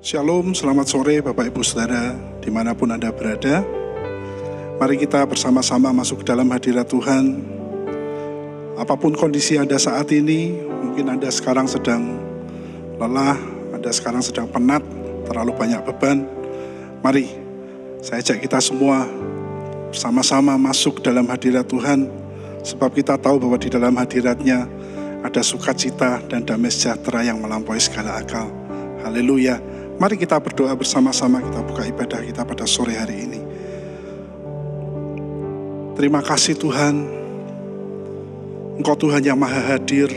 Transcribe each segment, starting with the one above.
Shalom, selamat sore Bapak Ibu Saudara, dimanapun Anda berada. Mari kita bersama-sama masuk ke dalam hadirat Tuhan. Apapun kondisi Anda saat ini, mungkin Anda sekarang sedang lelah, Anda sekarang sedang penat, terlalu banyak beban. Mari, saya ajak kita semua bersama-sama masuk ke dalam hadirat Tuhan, sebab kita tahu bahwa di dalam hadirat-Nya ada sukacita dan damai sejahtera yang melampaui segala akal. Haleluya. Mari kita berdoa bersama-sama, kita buka ibadah kita pada sore hari ini. Terima kasih Tuhan, Engkau Tuhan yang maha hadir.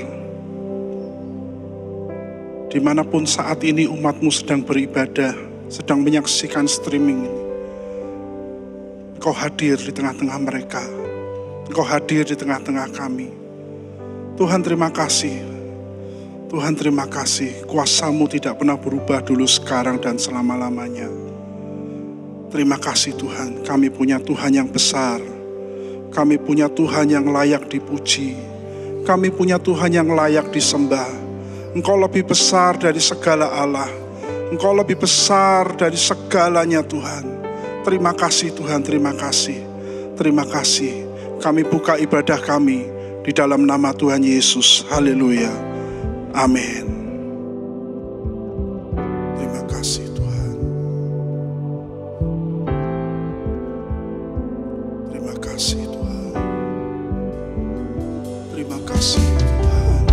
Dimanapun saat ini umat-Mu sedang beribadah, sedang menyaksikan streaming ini, Engkau hadir di tengah-tengah mereka. Engkau hadir di tengah-tengah kami. Tuhan terima kasih. Tuhan terima kasih, kuasa-Mu tidak pernah berubah dulu, sekarang, dan selama-lamanya. Terima kasih Tuhan, kami punya Tuhan yang besar. Kami punya Tuhan yang layak dipuji. Kami punya Tuhan yang layak disembah. Engkau lebih besar dari segala Allah. Engkau lebih besar dari segalanya Tuhan. Terima kasih Tuhan, terima kasih. Terima kasih. Kami buka ibadah kami di dalam nama Tuhan Yesus. Haleluya. Amin. Terima kasih Tuhan. Terima kasih Tuhan. Terima kasih Tuhan.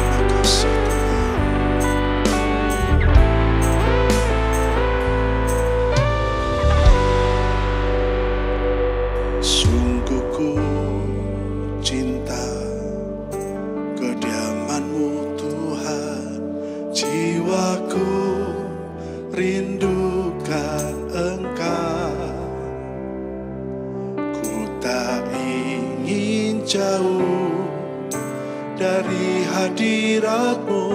Terima kasih Tuhan. Sungguh ku cinta kediaman-Mu Tuhan, jiwaku rindukan Engkau. Ku tak ingin jauh dari hadirat-Mu,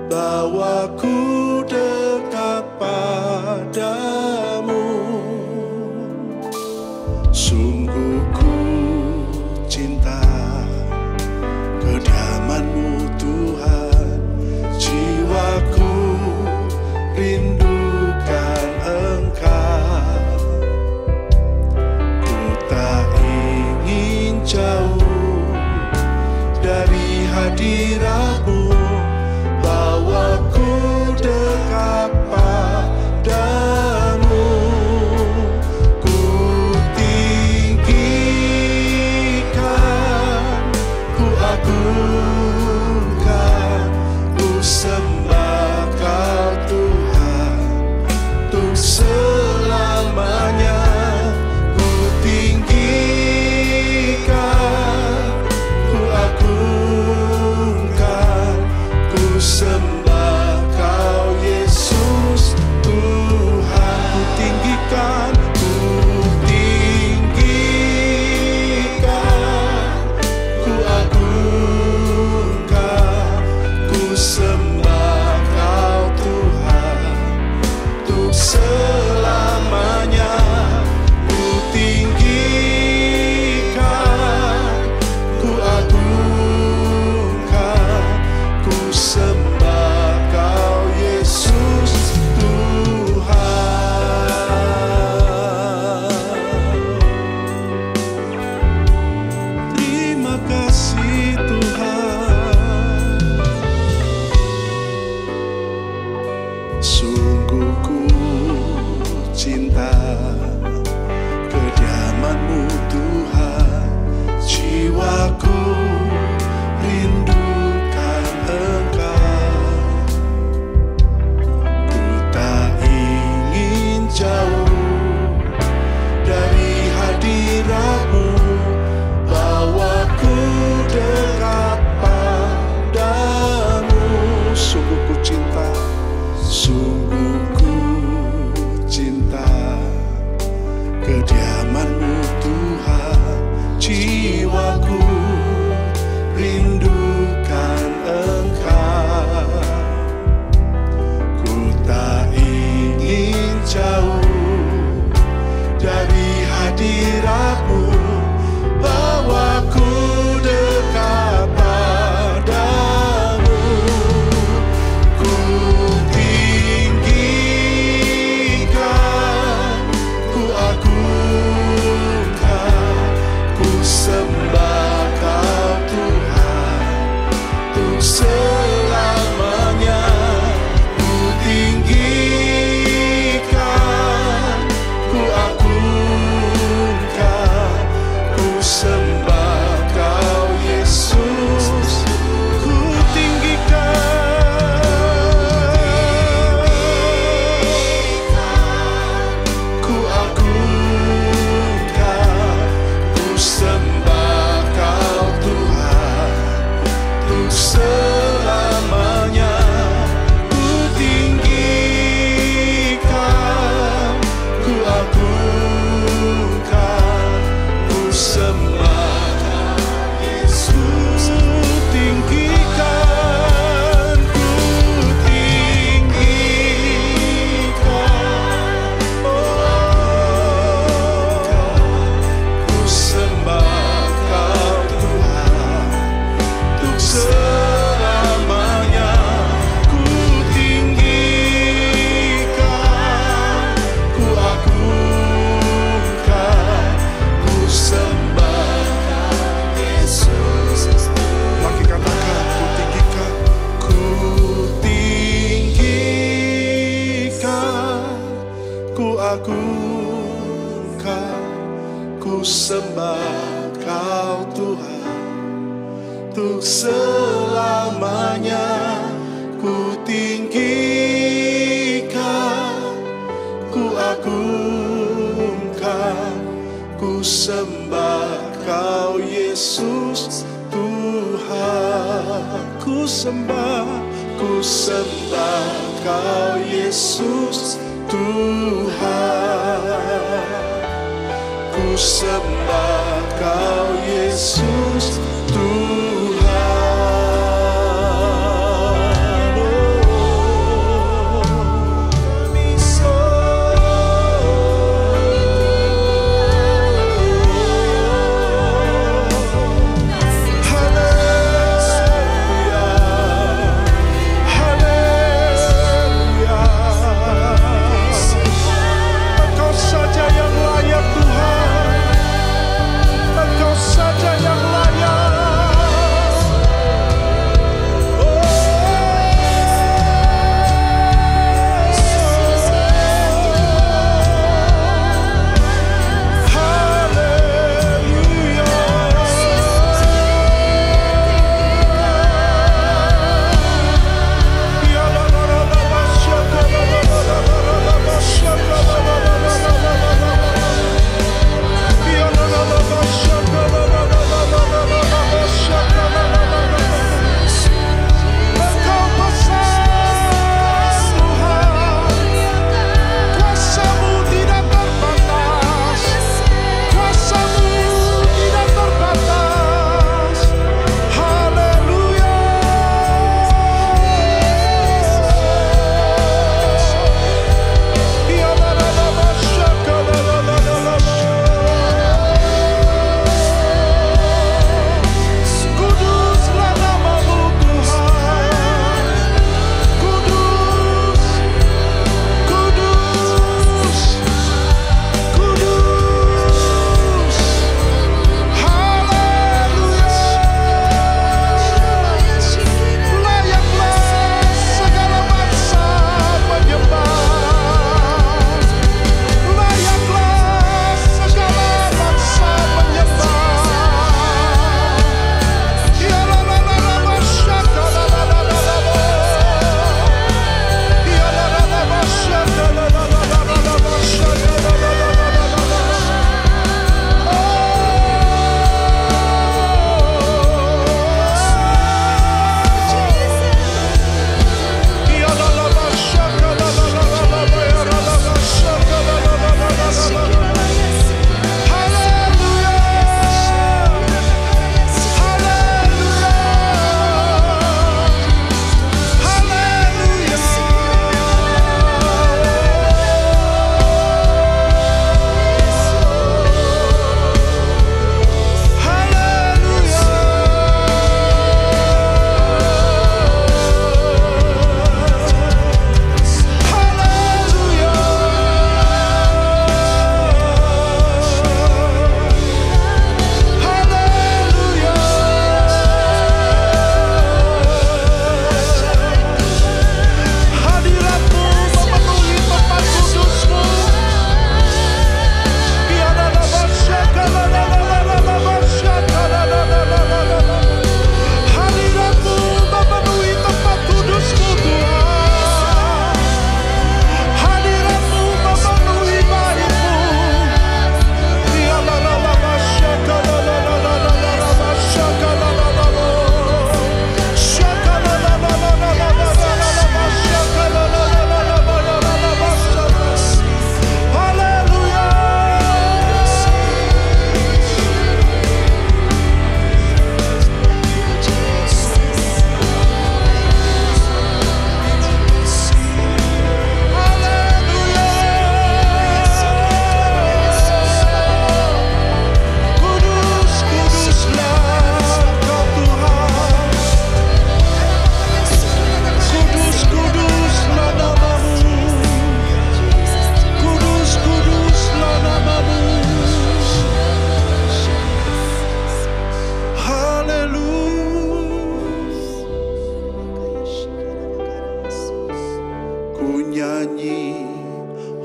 bawaku dekat padamu. Sungguh ku cinta kediaman-Mu Tuhan, jiwaku rindukan Engkau. Ku tak ingin jauh dari hadirat-Mu, bawaku dekat padamu. Ku tinggikan, ku agungkan, ku sembah Kau Tuhan untuk selamanya. Ku tinggikan, ku agungkan, ku sembah Kau Yesus Tuhan. Ku tinggikan, ku tinggikan, ku agungkan, ku sembah Kau Tuhan untuk selamanya. Ku tinggikan, ku agungkan, ku sembah Kau Yesus Tuhan. Terima kasih Tuhan. Sungguh ku agungkan, ku sembah Kau Tuhan. Untuk selamanya ku tinggikan, ku agungkan, ku sembah Kau Yesus Tuhan. Ku sembah Kau Yesus Tuhan. Ku sembah Kau Yesus Tuhan.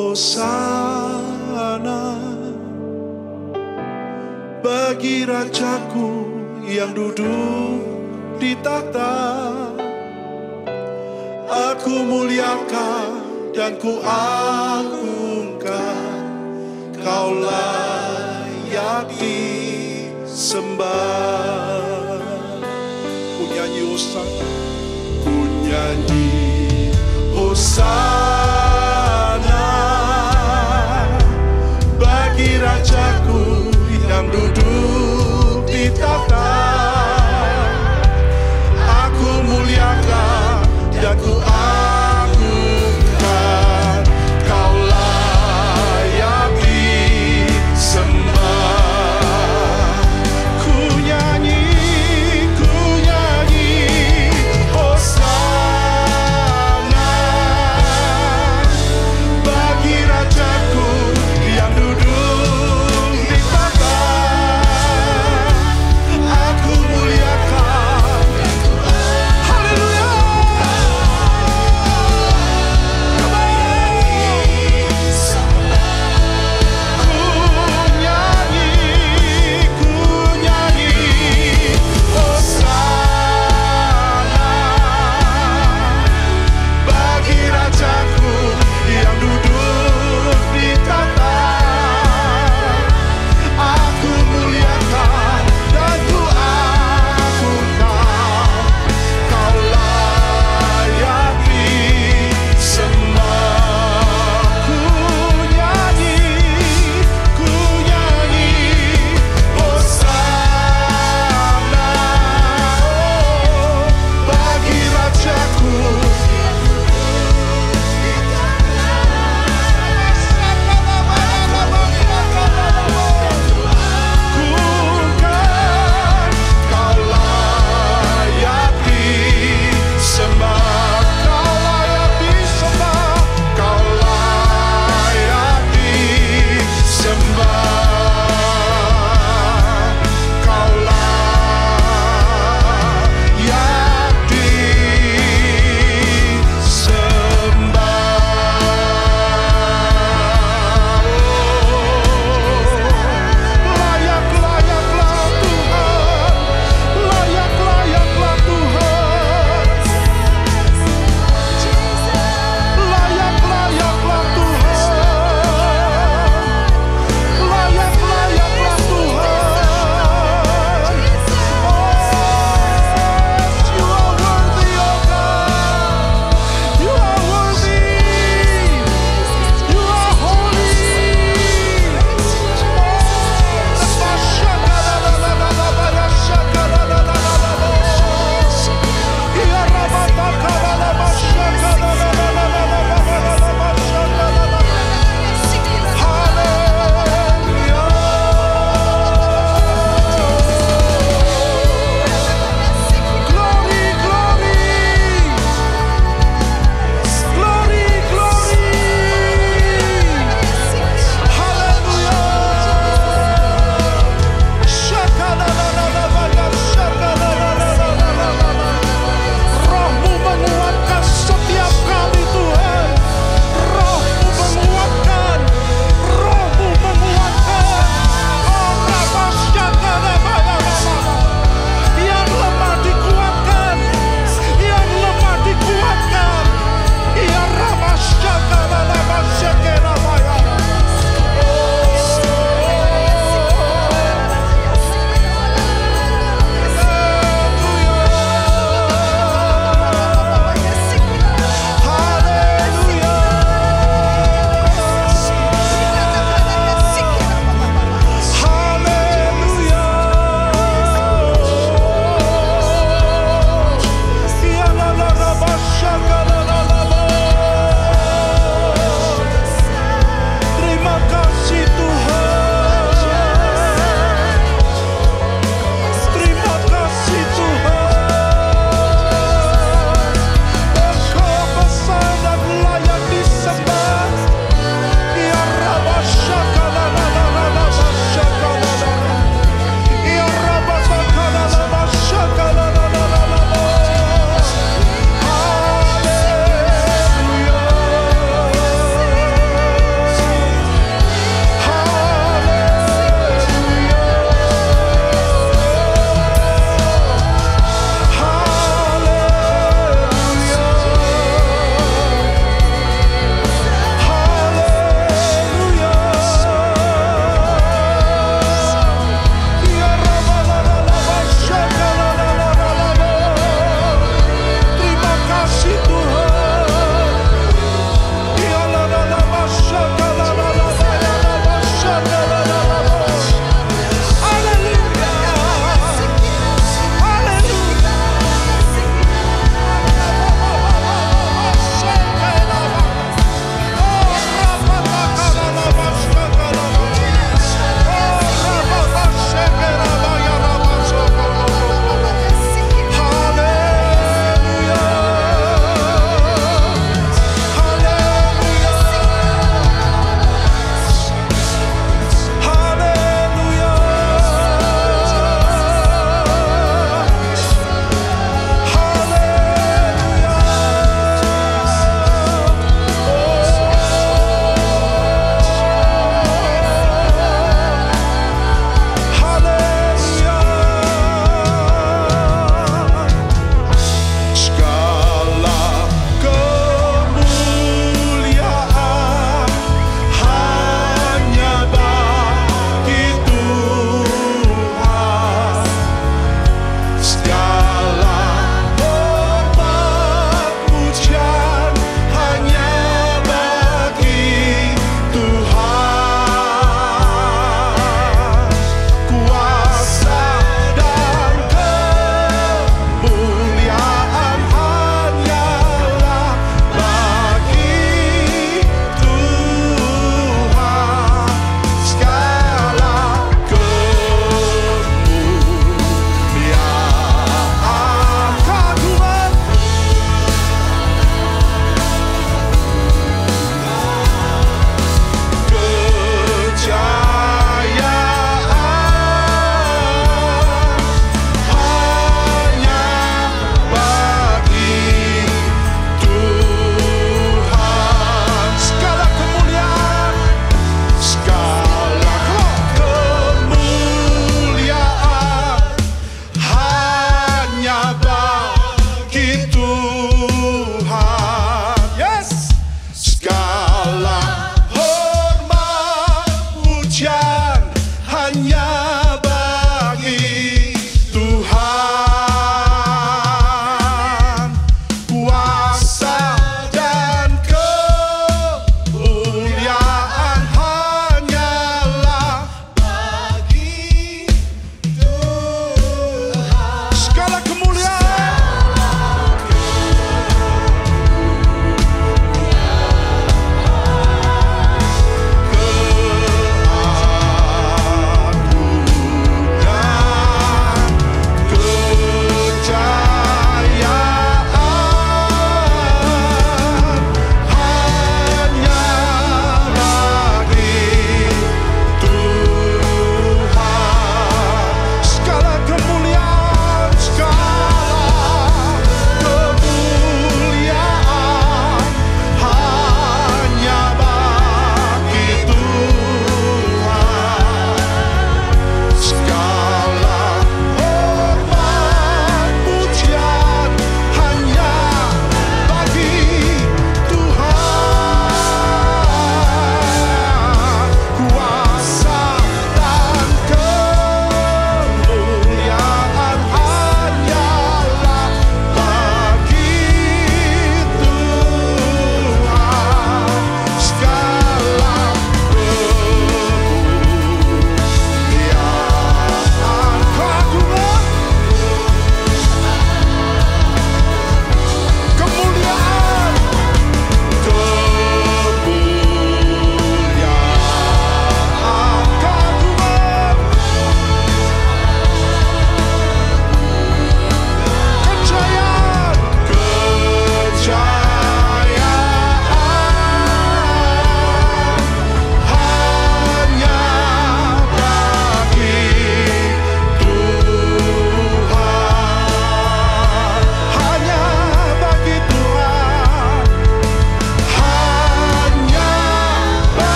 Hosana bagi Rajaku yang duduk di tahta. Aku muliakan dan ku agungkan, Kau layak disembah. Ku nyanyi Hosana, ku nyanyi Hosana bagi Rajaku yang duduk di tahta. Aku muliakan dan ku agungkan, Kau layak disembah. Ku nyanyi Hosana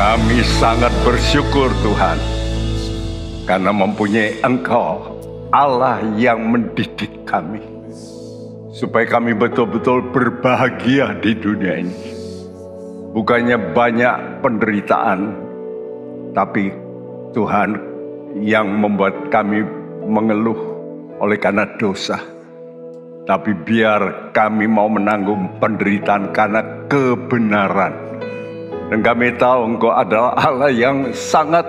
Kami sangat bersyukur Tuhan, karena mempunyai Engkau, Allah yang mendidik kami, supaya kami betul-betul berbahagia di dunia ini. Bukannya banyak penderitaan, tapi Tuhan yang membuat kami mengeluh oleh karena dosa. Tapi biar kami mau menanggung penderitaan karena kebenaran. Dan kami tahu Engkau adalah Allah yang sangat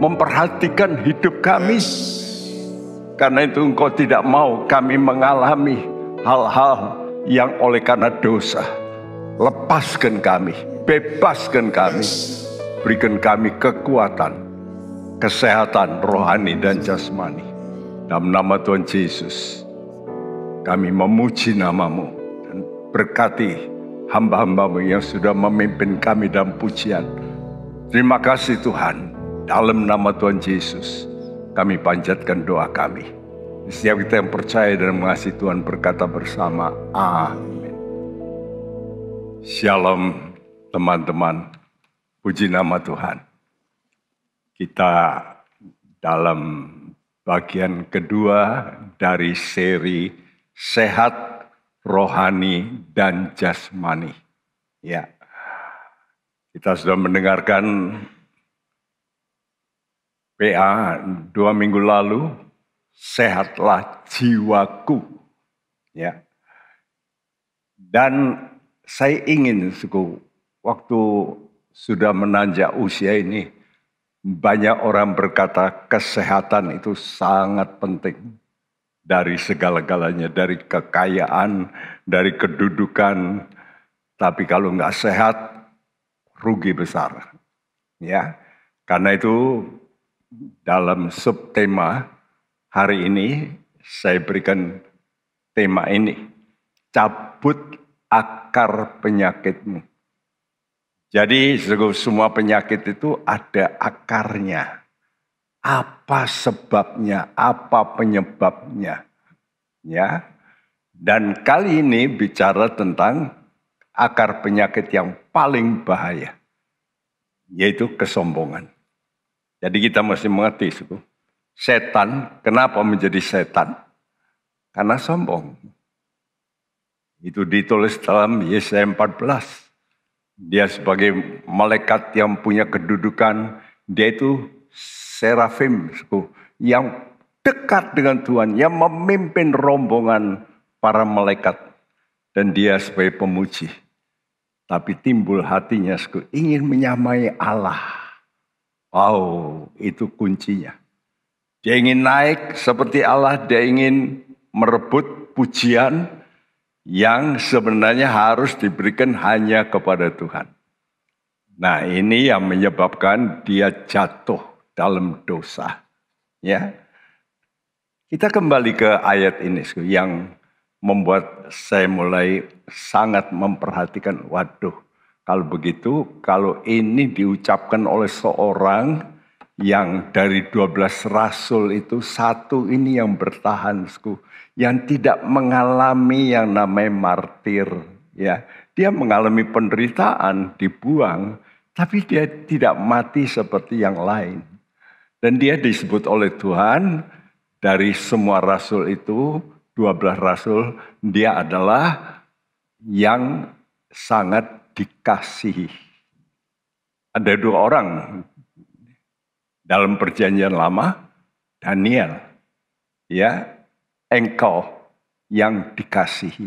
memperhatikan hidup kami. Karena itu Engkau tidak mau kami mengalami hal-hal yang oleh karena dosa. Lepaskan kami, bebaskan kami, berikan kami kekuatan, kesehatan rohani dan jasmani. Dalam nama Tuhan Yesus, kami memuji nama-Mu dan berkati hamba-hamba-Mu yang sudah memimpin kami dalam pujian. Terima kasih Tuhan, dalam nama Tuhan Yesus, kami panjatkan doa kami. Setiap kita yang percaya dan mengasihi Tuhan berkata bersama, amin. Shalom teman-teman, puji nama Tuhan. Kita dalam bagian kedua dari seri Sehat Rohani dan Jasmani. Ya, kita sudah mendengarkan PA 2 minggu lalu, sehatlah jiwaku. Ya, dan saya ingin waktu sudah menanjak usia ini, banyak orang berkata kesehatan itu sangat penting. Dari segala-galanya, dari kekayaan, dari kedudukan. Tapi kalau nggak sehat, rugi besar. Ya, karena itu dalam subtema hari ini, saya berikan tema ini. Cabut akar penyakitmu. Jadi semua penyakit itu ada akarnya. Apa sebabnya? Apa penyebabnya? Ya. Dan kali ini bicara tentang akar penyakit yang paling bahaya, yaitu kesombongan. Jadi kita mesti mengerti, setan kenapa menjadi setan? Karena sombong. Itu ditulis dalam Yesaya 14. Dia sebagai malaikat yang punya kedudukan, dia itu serafim yang dekat dengan Tuhan, yang memimpin rombongan para malaikat. Dan dia sebagai pemuji. Tapi timbul hatinya ingin menyamai Allah. Wow, itu kuncinya. Dia ingin naik seperti Allah, dia ingin merebut pujian yang sebenarnya harus diberikan hanya kepada Tuhan. Nah, ini yang menyebabkan dia jatuh dalam dosa. Ya, kita kembali ke ayat ini yang membuat saya mulai sangat memperhatikan. Waduh, kalau begitu, kalau ini diucapkan oleh seorang yang dari 12 rasul itu, satu ini yang bertahan, yang tidak mengalami yang namanya martir, ya. Dia mengalami penderitaan, dibuang, tapi dia tidak mati seperti yang lain. Dan dia disebut oleh Tuhan dari semua rasul itu, 12 rasul, dia adalah yang sangat dikasihi. Ada 2 orang dalam perjanjian lama, Daniel, ya. Engkau yang dikasihi.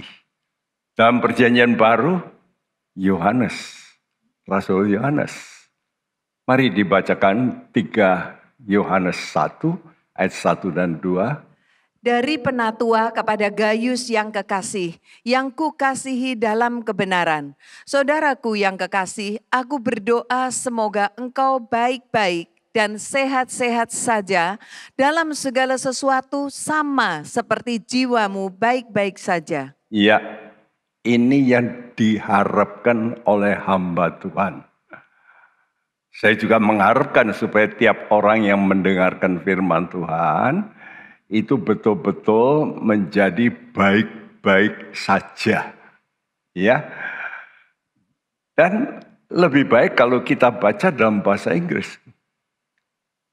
Dalam perjanjian baru, Yohanes, Rasul Yohanes. Mari dibacakan 3 Yohanes 1, ayat 1 dan 2. Dari penatua kepada Gayus yang kekasih, yang kukasihi dalam kebenaran. Saudaraku yang kekasih, aku berdoa semoga engkau baik-baik dan sehat-sehat saja dalam segala sesuatu, sama seperti jiwamu baik-baik saja. Iya, ini yang diharapkan oleh hamba Tuhan. Saya juga mengharapkan supaya tiap orang yang mendengarkan firman Tuhan itu betul-betul menjadi baik-baik saja. Ya. Dan lebih baik kalau kita baca dalam bahasa Inggris.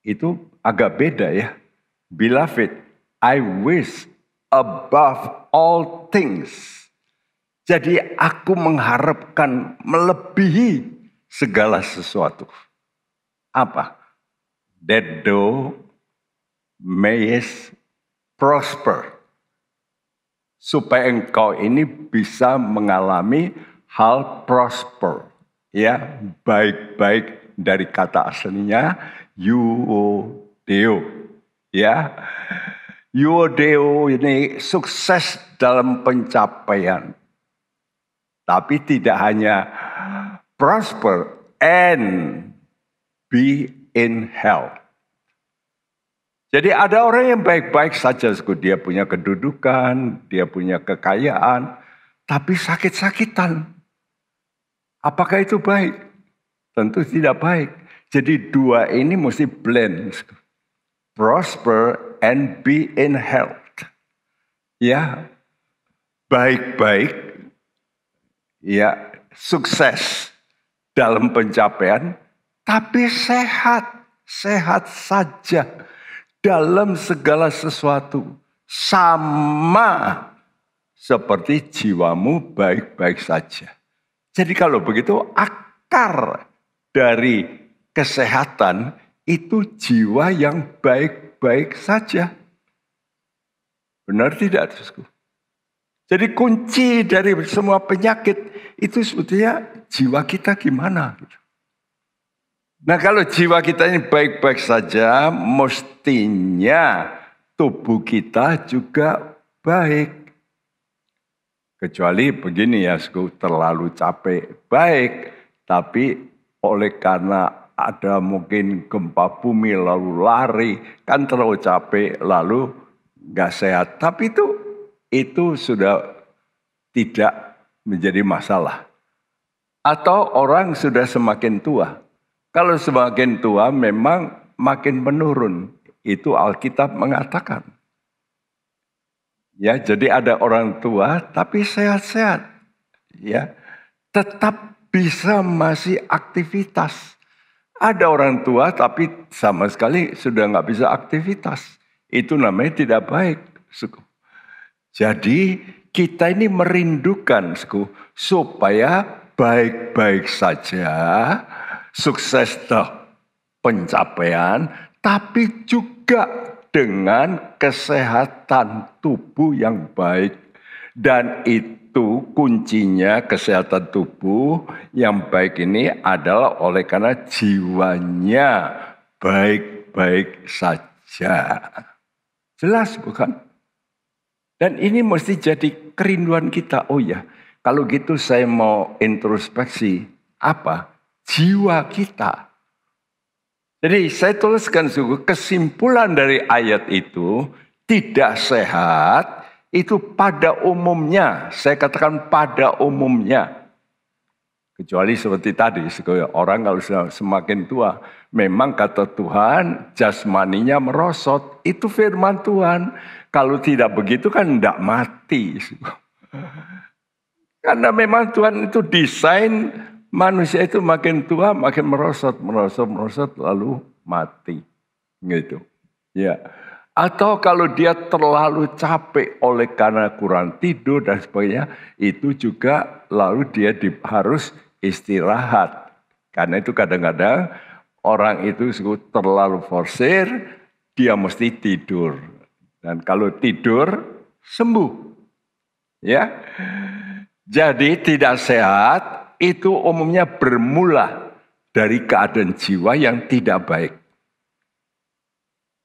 Itu agak beda ya. Beloved, I wish above all things. Jadi aku mengharapkan melebihi segala sesuatu. Apa? That thou mayest prosper. Supaya engkau ini bisa mengalami hal prosper. Ya, baik-baik dari kata aslinya euodeo. Ya, euodeo ini sukses dalam pencapaian. Tapi tidak hanya prosper and be in health. Jadi ada orang yang baik-baik saja, dia punya kedudukan, dia punya kekayaan, tapi sakit-sakitan. Apakah itu baik? Tentu tidak baik. Jadi dua ini mesti blend. Prosper and be in health. Ya, baik-baik, ya, sukses dalam pencapaian, tapi sehat saja dalam segala sesuatu. Sama seperti jiwamu baik-baik saja. Jadi kalau begitu akar dari kesehatan itu jiwa yang baik-baik saja. Benar tidak, Tersku? Jadi kunci dari semua penyakit itu sebetulnya jiwa kita gimana. Nah kalau jiwa kita ini baik-baik saja, mestinya tubuh kita juga baik. Kecuali begini ya, terlalu capek baik, tapi oleh karena ada mungkin gempa bumi lalu lari, kan terlalu capek lalu nggak sehat. Tapi itu sudah tidak menjadi masalah. Atau orang sudah semakin tua. Kalau semakin tua memang makin menurun. Itu Alkitab mengatakan. Ya, jadi ada orang tua tapi sehat-sehat. Ya, tetap bisa masih aktivitas. Ada orang tua tapi sama sekali sudah nggak bisa aktivitas. Itu namanya tidak baik. Jadi kita ini merindukan supaya baik-baik saja, sukses pencapaian, tapi juga dengan kesehatan tubuh yang baik. Dan itu kuncinya kesehatan tubuh yang baik ini adalah oleh karena jiwanya baik-baik saja. Jelas bukan? Dan ini mesti jadi kerinduan kita. Oh ya, kalau gitu saya mau introspeksi apa? Jiwa kita. Jadi saya tuliskan kesimpulan dari ayat itu tidak sehat itu pada umumnya. Saya katakan pada umumnya. Kecuali seperti tadi, orang kalau sudah semakin tua, memang kata Tuhan jasmaninya merosot. Itu firman Tuhan. Kalau tidak begitu kan tidak mati. Karena memang Tuhan itu desain manusia itu makin tua makin merosot lalu mati. Gitu. Ya. Atau kalau dia terlalu capek oleh karena kurang tidur dan sebagainya, itu juga lalu dia harus istirahat. Karena itu kadang-kadang orang itu terlalu forsir, dia mesti tidur. Dan kalau tidur, sembuh. Ya. Jadi tidak sehat itu umumnya bermula dari keadaan jiwa yang tidak baik.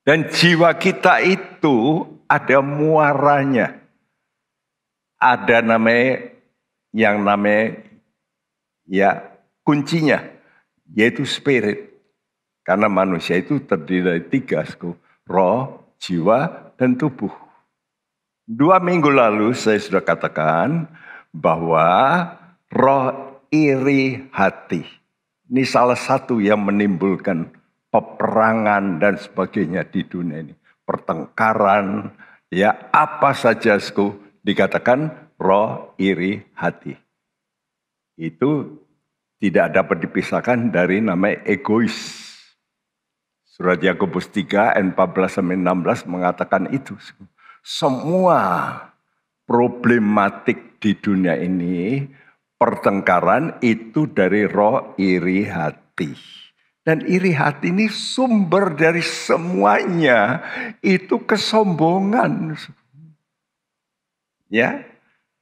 Dan jiwa kita itu ada muaranya. Ada namanya ya kuncinya, yaitu spirit. Karena manusia itu terdiri dari 3, roh, jiwa, dan tubuh. 2 minggu lalu saya sudah katakan bahwa roh iri hati. Ini salah satu yang menimbulkan peperangan dan sebagainya di dunia ini. Pertengkaran, ya apa saja dikatakan roh iri hati. Itu tidak dapat dipisahkan dari namanya egois. Surat Yakobus 3 ayat 14-16 mengatakan itu. Semua problematik di dunia ini, pertengkaran itu dari roh iri hati. Dan iri hati ini sumber dari semuanya, itu kesombongan. Ya,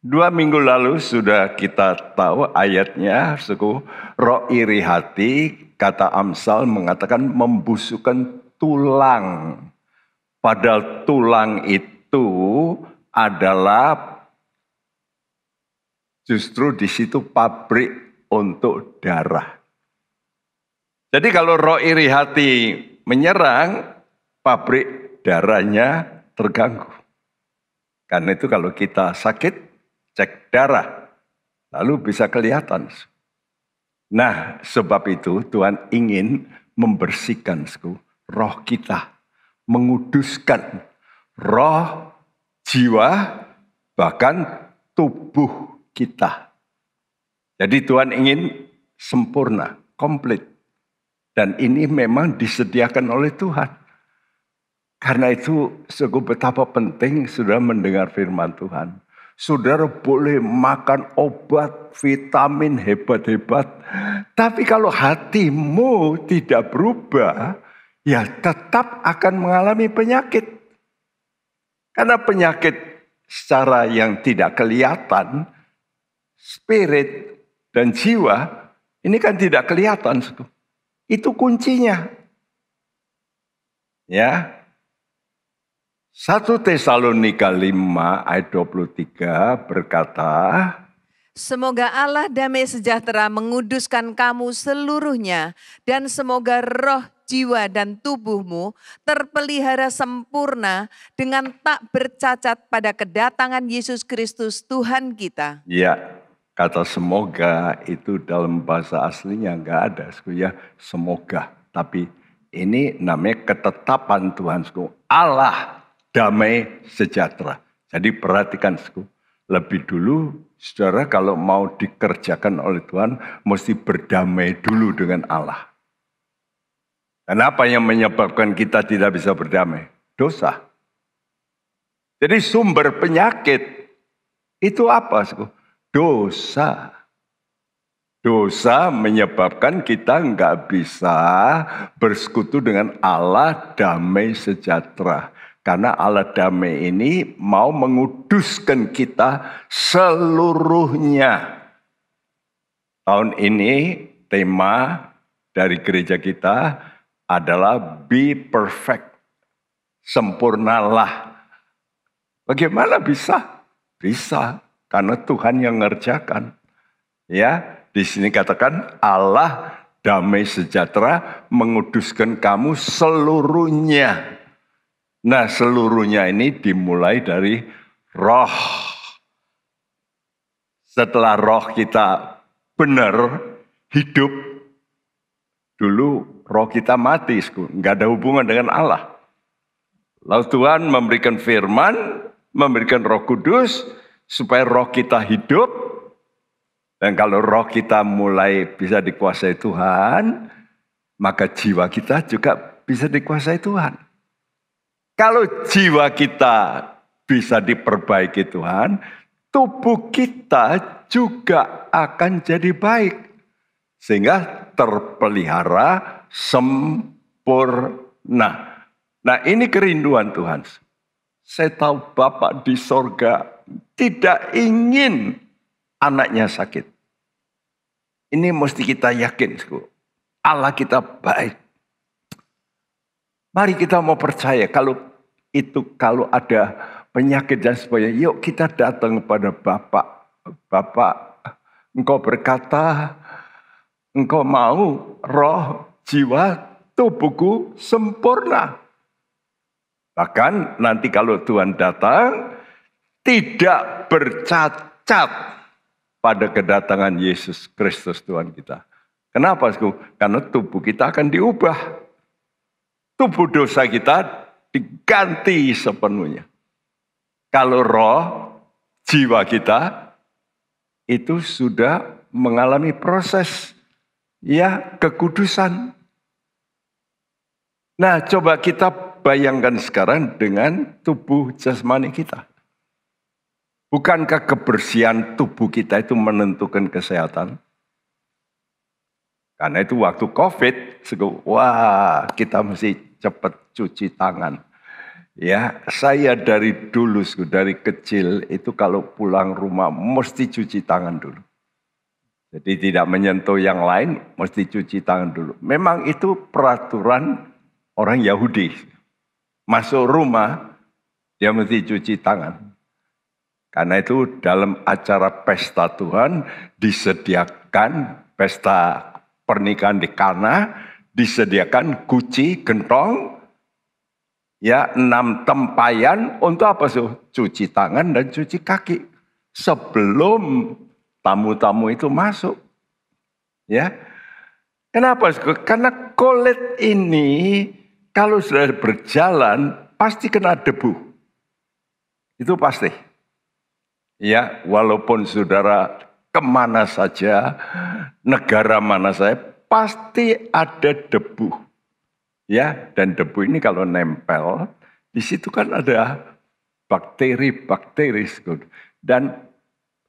2 minggu lalu sudah kita tahu ayatnya, roh iri hati, kata Amsal mengatakan membusukkan tulang. Padahal tulang itu adalah justru di situ pabrik untuk darah. Jadi kalau roh iri hati menyerang, pabrik darahnya terganggu. Karena itu kalau kita sakit, cek darah, lalu bisa kelihatan. Nah, sebab itu Tuhan ingin membersihkan roh kita, menguduskan roh, jiwa, bahkan tubuh kita. Jadi Tuhan ingin sempurna, komplit. Dan ini memang disediakan oleh Tuhan. Karena itu betapa penting saudara mendengar firman Tuhan. Saudara boleh makan obat, vitamin hebat-hebat. Tapi kalau hatimu tidak berubah, ya tetap akan mengalami penyakit. Karena penyakit secara yang tidak kelihatan, spirit dan jiwa, ini kan tidak kelihatan. Itu kuncinya. Ya. 1 Tesalonika 5 ayat 23 berkata, semoga Allah damai sejahtera menguduskan kamu seluruhnya, dan semoga roh, jiwa, dan tubuhmu terpelihara sempurna dengan tak bercacat pada kedatangan Yesus Kristus Tuhan kita. Ya, kata semoga itu dalam bahasa aslinya enggak ada, ya semoga. Tapi ini namanya ketetapan Tuhan, Allah damai sejahtera. Jadi perhatikan, lebih dulu saudara kalau mau dikerjakan oleh Tuhan, mesti berdamai dulu dengan Allah. Kenapa yang menyebabkan kita tidak bisa berdamai? Dosa. Jadi sumber penyakit itu apa? Dosa. Dosa menyebabkan kita nggak bisa bersekutu dengan Allah damai sejahtera. Karena Allah damai ini mau menguduskan kita seluruhnya. Tahun ini tema dari gereja kita adalah be perfect. Sempurnalah. Bagaimana bisa? Bisa, karena Tuhan yang ngerjakan. Ya, di sini katakan Allah damai sejahtera menguduskan kamu seluruhnya. Nah, seluruhnya ini dimulai dari roh. Setelah roh kita benar, hidup, dulu roh kita mati, nggak ada hubungan dengan Allah. Lalu Tuhan memberikan firman, memberikan Roh Kudus, supaya roh kita hidup. Dan kalau roh kita mulai bisa dikuasai Tuhan, maka jiwa kita juga bisa dikuasai Tuhan. Kalau jiwa kita bisa diperbaiki Tuhan, tubuh kita juga akan jadi baik. Sehingga terpelihara sempurna. Nah, ini kerinduan Tuhan. Saya tahu Bapak di sorga tidak ingin anaknya sakit. Ini mesti kita yakin. Allah kita baik. Mari kita mau percaya kalau ada penyakit dan sebagainya, yuk kita datang kepada Bapak. Bapak, Engkau berkata, Engkau mau roh, jiwa, tubuhku sempurna. Bahkan nanti kalau Tuhan datang, tidak bercacat pada kedatangan Yesus Kristus Tuhan kita. Kenapa? Karena tubuh kita akan diubah. Tubuh dosa kita diganti sepenuhnya. Kalau roh, jiwa kita itu sudah mengalami proses ya kekudusan. Nah, coba kita bayangkan sekarang dengan tubuh jasmani kita. Bukankah kebersihan tubuh kita itu menentukan kesehatan? Karena itu waktu COVID, wah kita mesti cepat cuci tangan. Ya, saya dari dulu, dari kecil itu kalau pulang rumah mesti cuci tangan dulu. Jadi tidak menyentuh yang lain, mesti cuci tangan dulu. Memang itu peraturan orang Yahudi. Masuk rumah, dia mesti cuci tangan. Karena itu dalam acara pesta Tuhan disediakan pesta pernikahan di Kana, disediakan guci, gentong, ya 6 tempayan untuk apa sih? Cuci tangan dan cuci kaki sebelum tamu-tamu itu masuk. Ya, kenapa? Karena kulit ini kalau sudah berjalan pasti kena debu. Itu pasti. Ya, walaupun saudara kemana saja, negara mana saja, pasti ada debu. Ya, dan debu ini kalau nempel, di situ kan ada bakteri-bakteri dan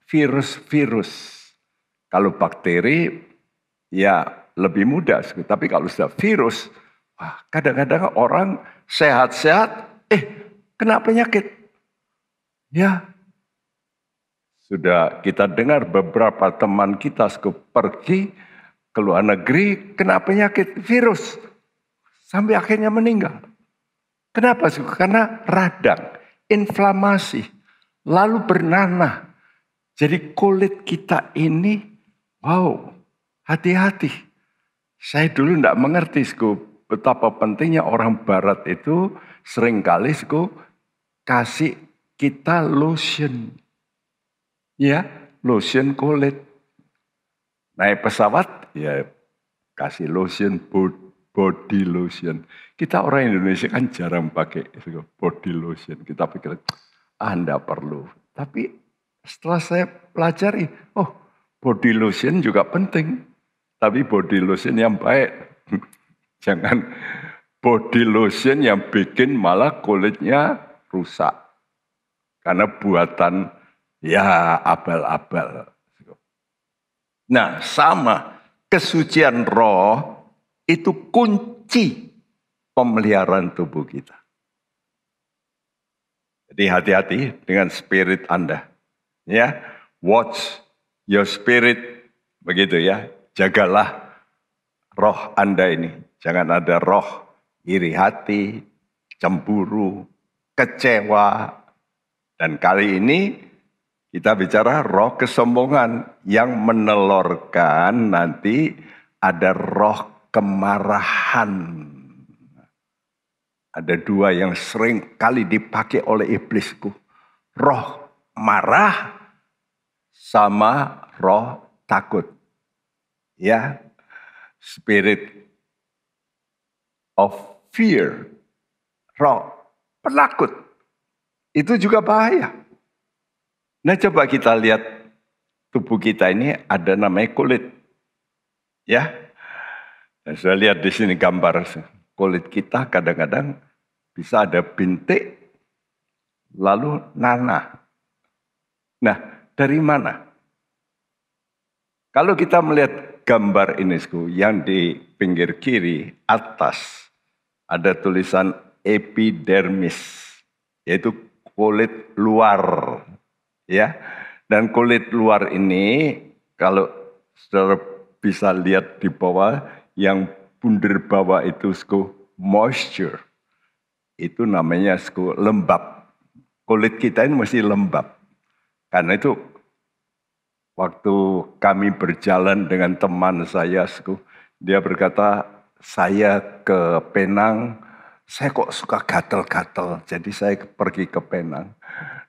virus-virus. Kalau bakteri, ya lebih mudah. Tapi kalau sudah virus, wah, kadang-kadang orang sehat-sehat, kena penyakit. Ya, sudah kita dengar beberapa teman kita pergi ke luar negeri, kena penyakit virus. Sampai akhirnya meninggal. Kenapa? Karena radang, inflamasi, lalu bernanah. Jadi kulit kita ini, wow, hati-hati. Saya dulu tidak mengerti betapa pentingnya orang barat itu seringkali kasih kita lotion. Ya, lotion kulit. Naik pesawat, ya kasih lotion body lotion. Kita orang Indonesia kan jarang pakai body lotion. Kita pikir, tidak perlu. Tapi setelah saya pelajari, body lotion juga penting. Tapi body lotion yang baik. Jangan body lotion yang bikin malah kulitnya rusak. Karena buatan ya abal-abal. Nah, sama kesucian roh itu kunci pemeliharaan tubuh kita. Jadi hati-hati dengan spirit Anda. Ya, watch your spirit, begitu ya. Jagalah roh Anda ini. Jangan ada roh iri hati, cemburu, kecewa. Dan kali ini kita bicara roh kesombongan yang menelorkan nanti ada roh kemarahan. Ada 2 yang sering kali dipakai oleh iblisku. Roh marah sama roh takut. Ya, spirit of fear. Roh penakut. Itu juga bahaya. Nah, coba kita lihat tubuh kita ini ada namanya kulit. Ya. Dan saya lihat di sini gambar kulit kita kadang-kadang bisa ada bintik lalu nanah. Nah, dari mana? Kalau kita melihat gambar ini yang di pinggir kiri atas ada tulisan epidermis, yaitu kulit luar. Ya, dan kulit luar ini kalau saudara bisa lihat di bawah yang bundar bawah itu moisture, itu namanya lembab. Kulit kita ini mesti lembab. Karena itu waktu kami berjalan dengan teman saya, dia berkata, saya ke Penang, saya kok suka gatal-gatal, jadi saya pergi ke Penang.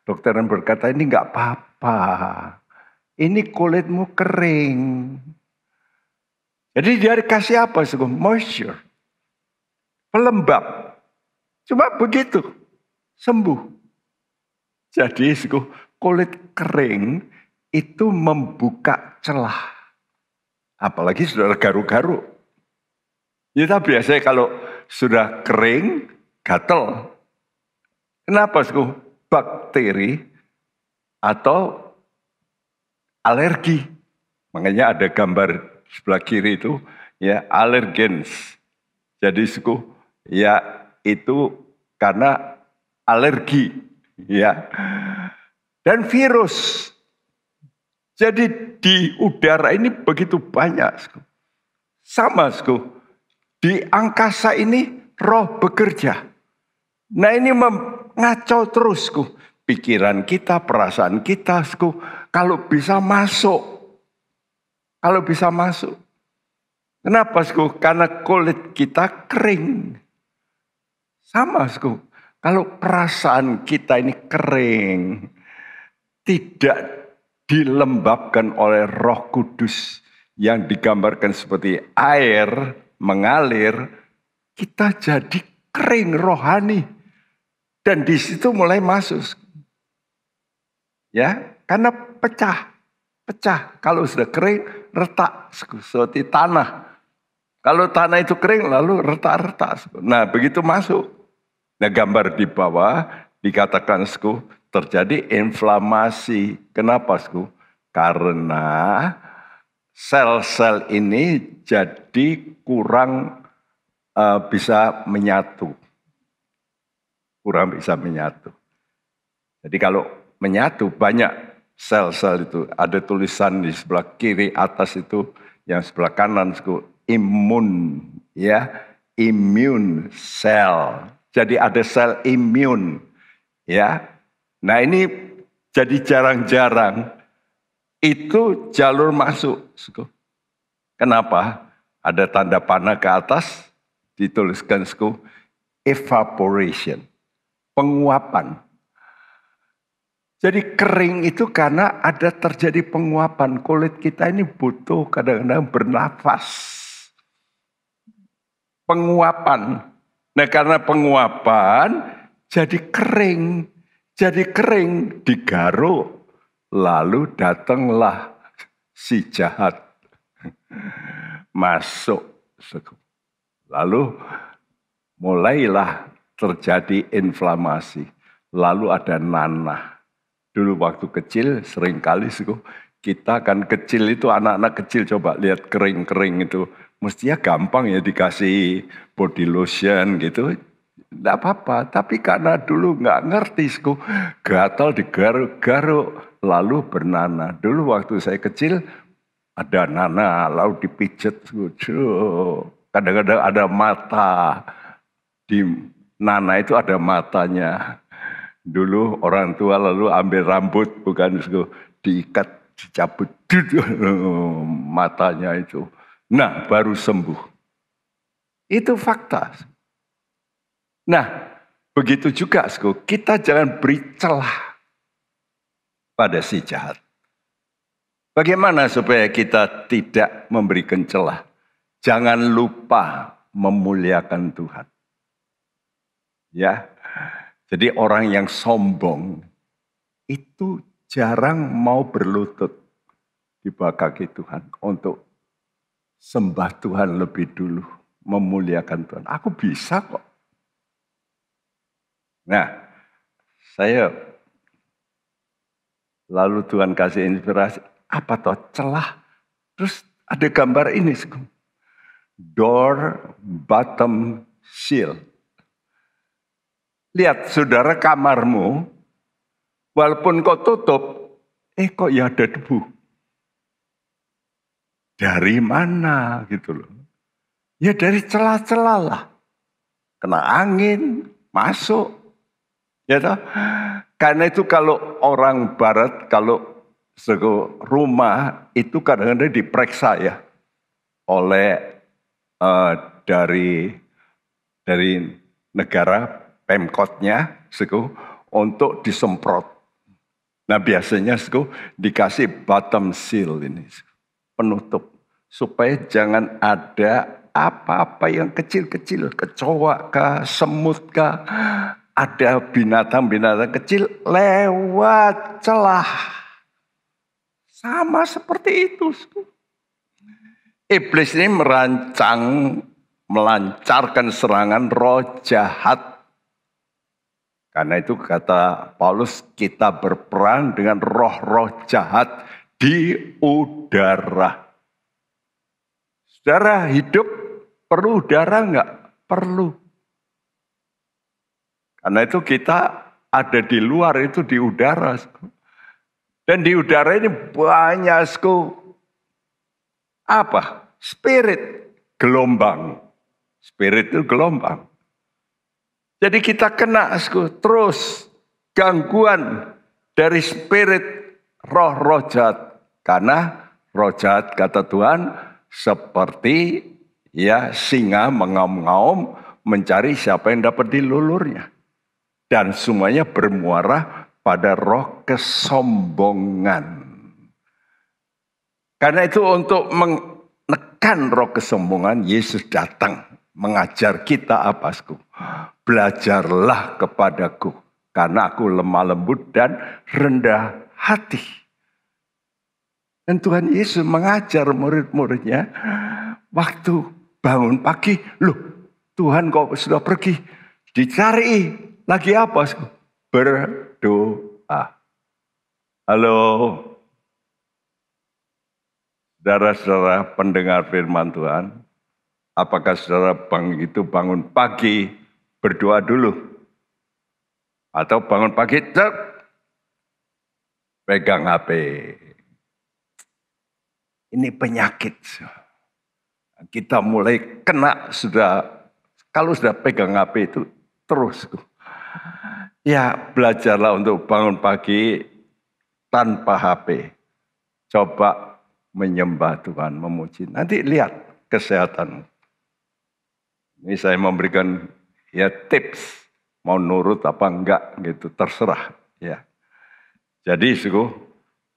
Dokter berkata, ini enggak apa-apa. Ini kulitmu kering. Jadi dia dikasih apa? Moisture. Pelembab. Cuma begitu. Sembuh. Jadi kulit kering itu membuka celah. Apalagi saudara garuk-garuk. Ya biasanya kalau sudah kering, gatel. Kenapa? Bakteri atau alergi. Makanya ada gambar sebelah kiri itu ya allergens. Jadi ya itu karena alergi ya. Dan virus. Jadi di udara ini begitu banyak. Sama di angkasa ini roh bekerja. Nah ini mengacau terus pikiran kita, perasaan kita kalau bisa masuk. Kalau bisa masuk. Kenapa Karena kulit kita kering. Sama kalau perasaan kita ini kering. Tidak dilembabkan oleh Roh Kudus yang digambarkan seperti air mengalir, kita jadi kering rohani. Dan di situ mulai masuk. Ya, karena pecah. Kalau sudah kering, retak seperti tanah. Kalau tanah itu kering lalu retak-retak. Nah, begitu masuk. Nah, gambar di bawah dikatakan terjadi inflamasi. Kenapa Karena sel-sel ini jadi kurang bisa menyatu. Jadi kalau menyatu banyak sel-sel itu. Ada tulisan di sebelah kiri atas itu, yang sebelah kanan imun, ya, immune cell. Jadi ada sel imun, ya. Nah ini jadi jarang-jarang itu jalur masuk. Kenapa? Ada tanda panah ke atas, dituliskan evaporation, penguapan. Jadi kering itu karena ada terjadi penguapan. Kulit kita ini butuh kadang-kadang bernafas. Penguapan. Nah karena penguapan jadi kering. Jadi kering, digaruk. Lalu datanglah si jahat. Masuk. Lalu mulailah terjadi inflamasi. Lalu ada nanah. Dulu waktu kecil seringkali kita kan kecil itu anak-anak kecil coba lihat kering-kering itu. Mestinya gampang ya dikasih body lotion gitu. Tidak apa-apa. Tapi karena dulu nggak ngerti gatal digaruk-garuk lalu bernanah. Dulu waktu saya kecil ada nanah lalu dipijet. Kadang-kadang ada mata. Di nanah itu ada matanya. Dulu orang tua lalu ambil rambut, bukan diikat, dicabut matanya itu. Nah, baru sembuh. Itu fakta. Nah, begitu juga kita jangan beri celah pada si jahat. Bagaimana supaya kita tidak memberikan celah? Jangan lupa memuliakan Tuhan. Ya. Jadi orang yang sombong itu jarang mau berlutut di bawah kaki Tuhan untuk sembah Tuhan lebih dulu, memuliakan Tuhan. Aku bisa kok. Nah, saya lalu Tuhan kasih inspirasi, apa toh celah? Terus ada gambar ini, door bottom seal. Lihat saudara kamarmu, walaupun kau tutup, kok ya ada debu. Dari mana gitu loh. Ya dari celah-celah lah. Kena angin, masuk. Ya toh? Karena itu kalau orang barat, kalau rumah itu kadang-kadang diperiksa ya. Oleh dari negara Pemkotnya untuk disemprot. Nah biasanya dikasih bottom seal ini, penutup. Supaya jangan ada apa-apa yang kecil-kecil, kecoa kah, semut kah, ada binatang-binatang kecil lewat celah. Sama seperti itu. Iblis ini melancarkan serangan roh jahat. Karena itu kata Paulus, kita berperang dengan roh-roh jahat di udara. Saudara, hidup perlu udara enggak? Perlu. Karena itu kita ada di luar, itu di udara. Dan di udara ini banyak apa? Spirit, gelombang. Spirit itu gelombang. Jadi kita kena terus gangguan dari spirit roh-roh jahat. Karena roh jahat kata Tuhan seperti singa mengaum-ngaum mencari siapa yang dapat dilulurnya. Dan semuanya bermuara pada roh kesombongan. Karena itu untuk menekan roh kesombongan, Yesus datang mengajar kita apa? Belajarlah kepadaku, karena aku lemah lembut dan rendah hati. Dan Tuhan Yesus mengajar murid-muridnya, waktu bangun pagi, loh Tuhan kok sudah pergi, dicari lagi apa? Berdoa. Halo, saudara-saudara pendengar firman Tuhan, apakah saudara bangun pagi berdoa dulu? Atau bangun pagi pegang HP? Ini penyakit. Kita mulai kena kalau sudah pegang HP itu terus. Ya, belajarlah untuk bangun pagi tanpa HP. Coba menyembah Tuhan, memuji. Nanti lihat kesehatan. Ini saya memberikan tips. Mau nurut apa enggak gitu, terserah. Ya. Jadi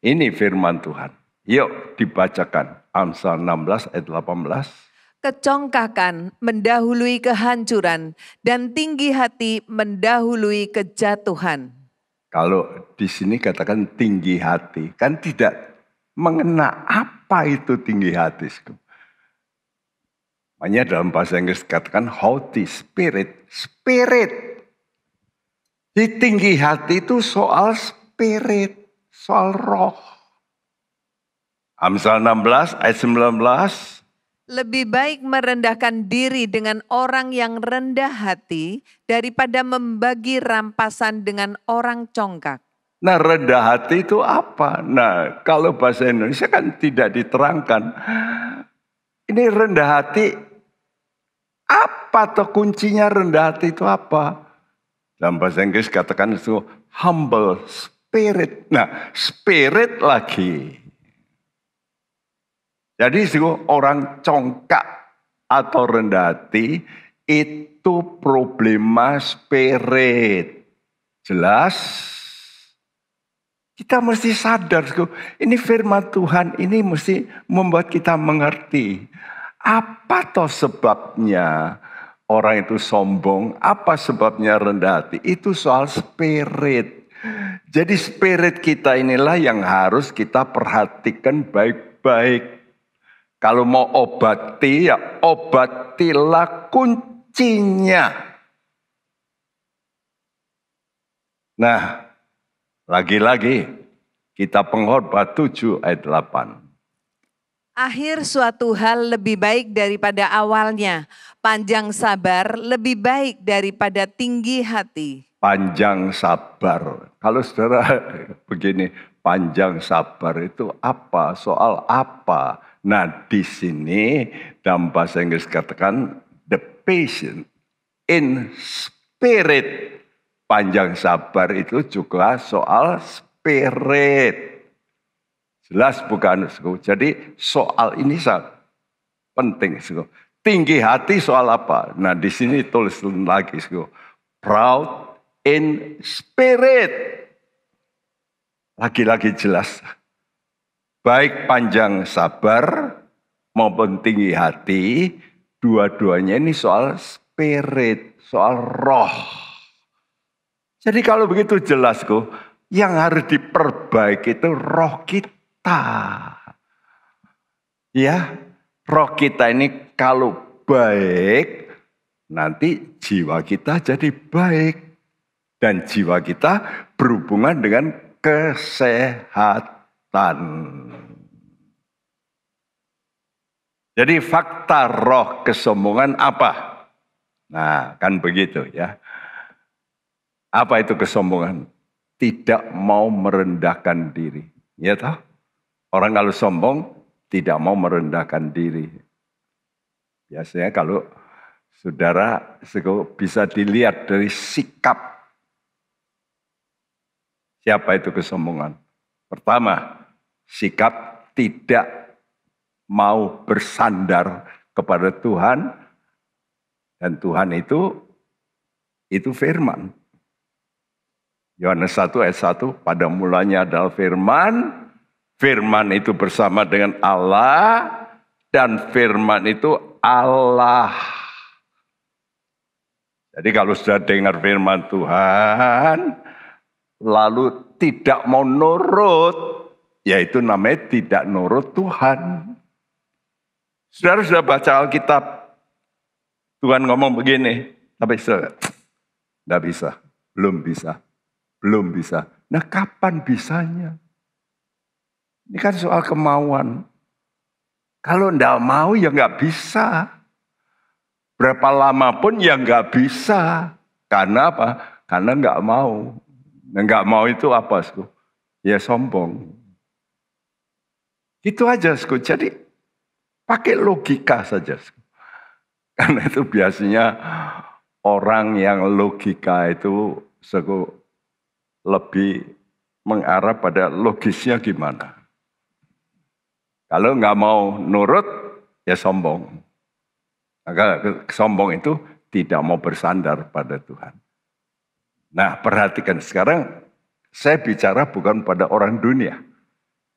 ini firman Tuhan. Yuk dibacakan. Amsal 16 ayat 18. Kecongkakan mendahului kehancuran dan tinggi hati mendahului kejatuhan. Kalau di sini katakan tinggi hati, kan tidak mengena apa itu tinggi hati. Makanya dalam bahasa Inggris katakan haughty spirit. Di tinggi hati itu soal spirit, soal roh. Amsal 16 ayat 19. Lebih baik merendahkan diri dengan orang yang rendah hati daripada membagi rampasan dengan orang congkak. Nah, rendah hati itu apa? Nah, kalau bahasa Indonesia kan tidak diterangkan. Ini rendah hati, apa atau kuncinya rendah hati itu apa? Dalam bahasa Inggris katakan itu humble spirit. Nah, spirit lagi. Jadi orang congkak atau rendah hati itu problema spirit. Jelas? Kita mesti sadar, ini firman Tuhan ini mesti membuat kita mengerti. Apa toh sebabnya orang itu sombong? Apa sebabnya rendah hati? Itu soal spirit. Jadi spirit kita inilah yang harus kita perhatikan baik-baik. Kalau mau obati, ya obatilah kuncinya. Nah, lagi-lagi kita pengkhotbah 7 ayat 8. Akhir suatu hal lebih baik daripada awalnya. Panjang sabar lebih baik daripada tinggi hati. Panjang sabar. Kalau saudara begini, panjang sabar itu apa? Soal apa? Nah, di sini dalam bahasa Inggris katakan the patient in spirit. Panjang sabar itu juga soal spirit. Jelas bukan? Jadi soal ini sangat penting. Tinggi hati soal apa? Nah, di sini tulis lagi. Proud in spirit. Lagi-lagi jelas. Baik panjang sabar maupun tinggi hati, dua-duanya ini soal spirit, soal roh. Jadi kalau begitu jelas yang harus diperbaiki itu roh kita. Ya, roh kita ini kalau baik, nanti jiwa kita jadi baik. Dan jiwa kita berhubungan dengan kesehatan. Jadi fakta roh kesombongan apa? Nah, kan begitu ya. Apa itu kesombongan? Tidak mau merendahkan diri. Ya toh? Orang kalau sombong tidak mau merendahkan diri. Biasanya kalau saudara bisa dilihat dari sikap. Siapa itu kesombongan? Pertama, sikap tidak mau bersandar kepada Tuhan, dan Tuhan itu firman. Yohanes 1 ayat 1, pada mulanya adalah firman, firman itu bersama dengan Allah, dan firman itu Allah. Jadi kalau sudah dengar firman Tuhan, lalu tidak mau nurut, yaitu namanya tidak nurut Tuhan. Saudara sudah baca Alkitab, Tuhan ngomong begini, tapi tidak bisa, belum bisa. Nah, kapan bisanya? Ini kan soal kemauan. Kalau tidak mau ya nggak bisa. Berapa lama pun ya nggak bisa. Karena apa? Karena nggak mau. Nggak mau itu apa, Sku? Ya sombong. Itu aja, Sku. Jadi pakai logika saja. Karena itu biasanya orang yang logika itu lebih mengarah pada logisnya gimana. Kalau nggak mau nurut, ya sombong. Maka sombong itu tidak mau bersandar pada Tuhan. Nah, perhatikan sekarang saya bicara bukan pada orang dunia,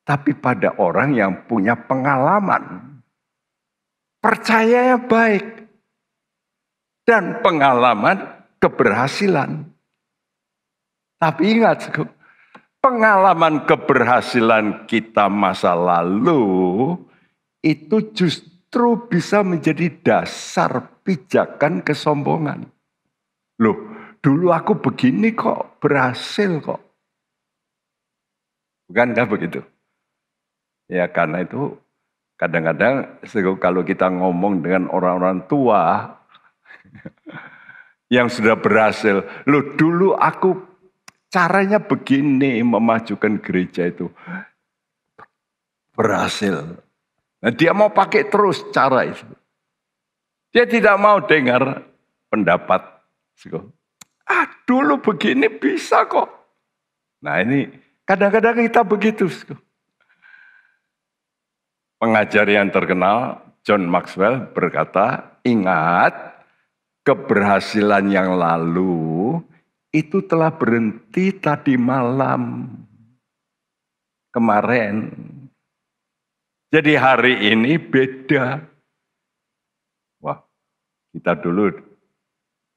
tapi pada orang yang punya pengalaman. Percayanya baik. Dan pengalaman keberhasilan. Tapi ingat, pengalaman keberhasilan kita masa lalu itu justru bisa menjadi dasar pijakan kesombongan. Loh, dulu aku begini kok, berhasil kok. Bukankah begitu? Ya karena itu kadang-kadang kalau kita ngomong dengan orang-orang tua yang sudah berhasil, loh dulu aku caranya begini memajukan gereja itu. Berhasil. Nah, dia mau pakai terus cara itu. Dia tidak mau dengar pendapat. Dulu begini bisa kok. Nah ini kadang-kadang kita begitu. Pengajar yang terkenal John Maxwell berkata, ingat keberhasilan yang lalu itu telah berhenti tadi malam. Kemarin. Jadi hari ini beda. Wah, kita dulu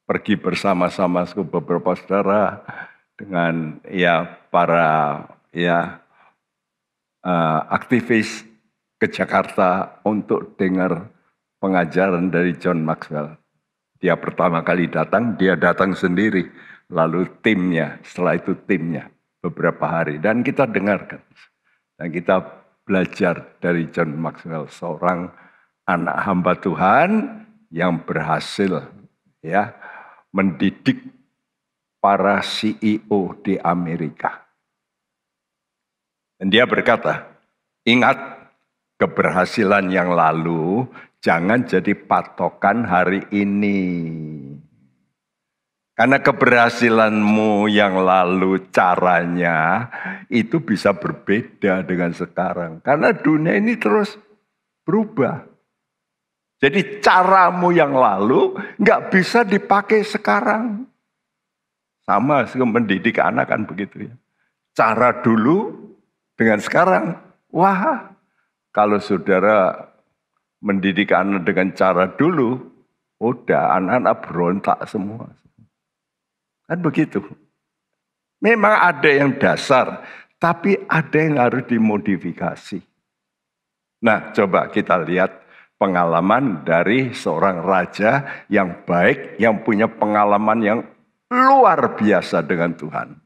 pergi bersama-sama ke beberapa saudara dengan para aktivis ke Jakarta untuk dengar pengajaran dari John Maxwell. Dia pertama kali datang, dia datang sendiri. Lalu timnya, setelah itu timnya beberapa hari. Dan kita dengarkan. Dan kita belajar dari John Maxwell. Seorang anak hamba Tuhan yang berhasil ya mendidik para CEO di Amerika. Dan dia berkata, ingat, keberhasilan yang lalu jangan jadi patokan hari ini. Karena keberhasilanmu yang lalu caranya itu bisa berbeda dengan sekarang. Karena dunia ini terus berubah. Jadi caramu yang lalu nggak bisa dipakai sekarang. Sama mendidik anak kan begitu ya. Cara dulu dengan sekarang, wah. Kalau saudara mendidik anak dengan cara dulu, udah anak-anak berontak semua. Kan begitu. Memang ada yang dasar, tapi ada yang harus dimodifikasi. Nah, coba kita lihat pengalaman dari seorang raja yang baik, yang punya pengalaman yang luar biasa dengan Tuhan.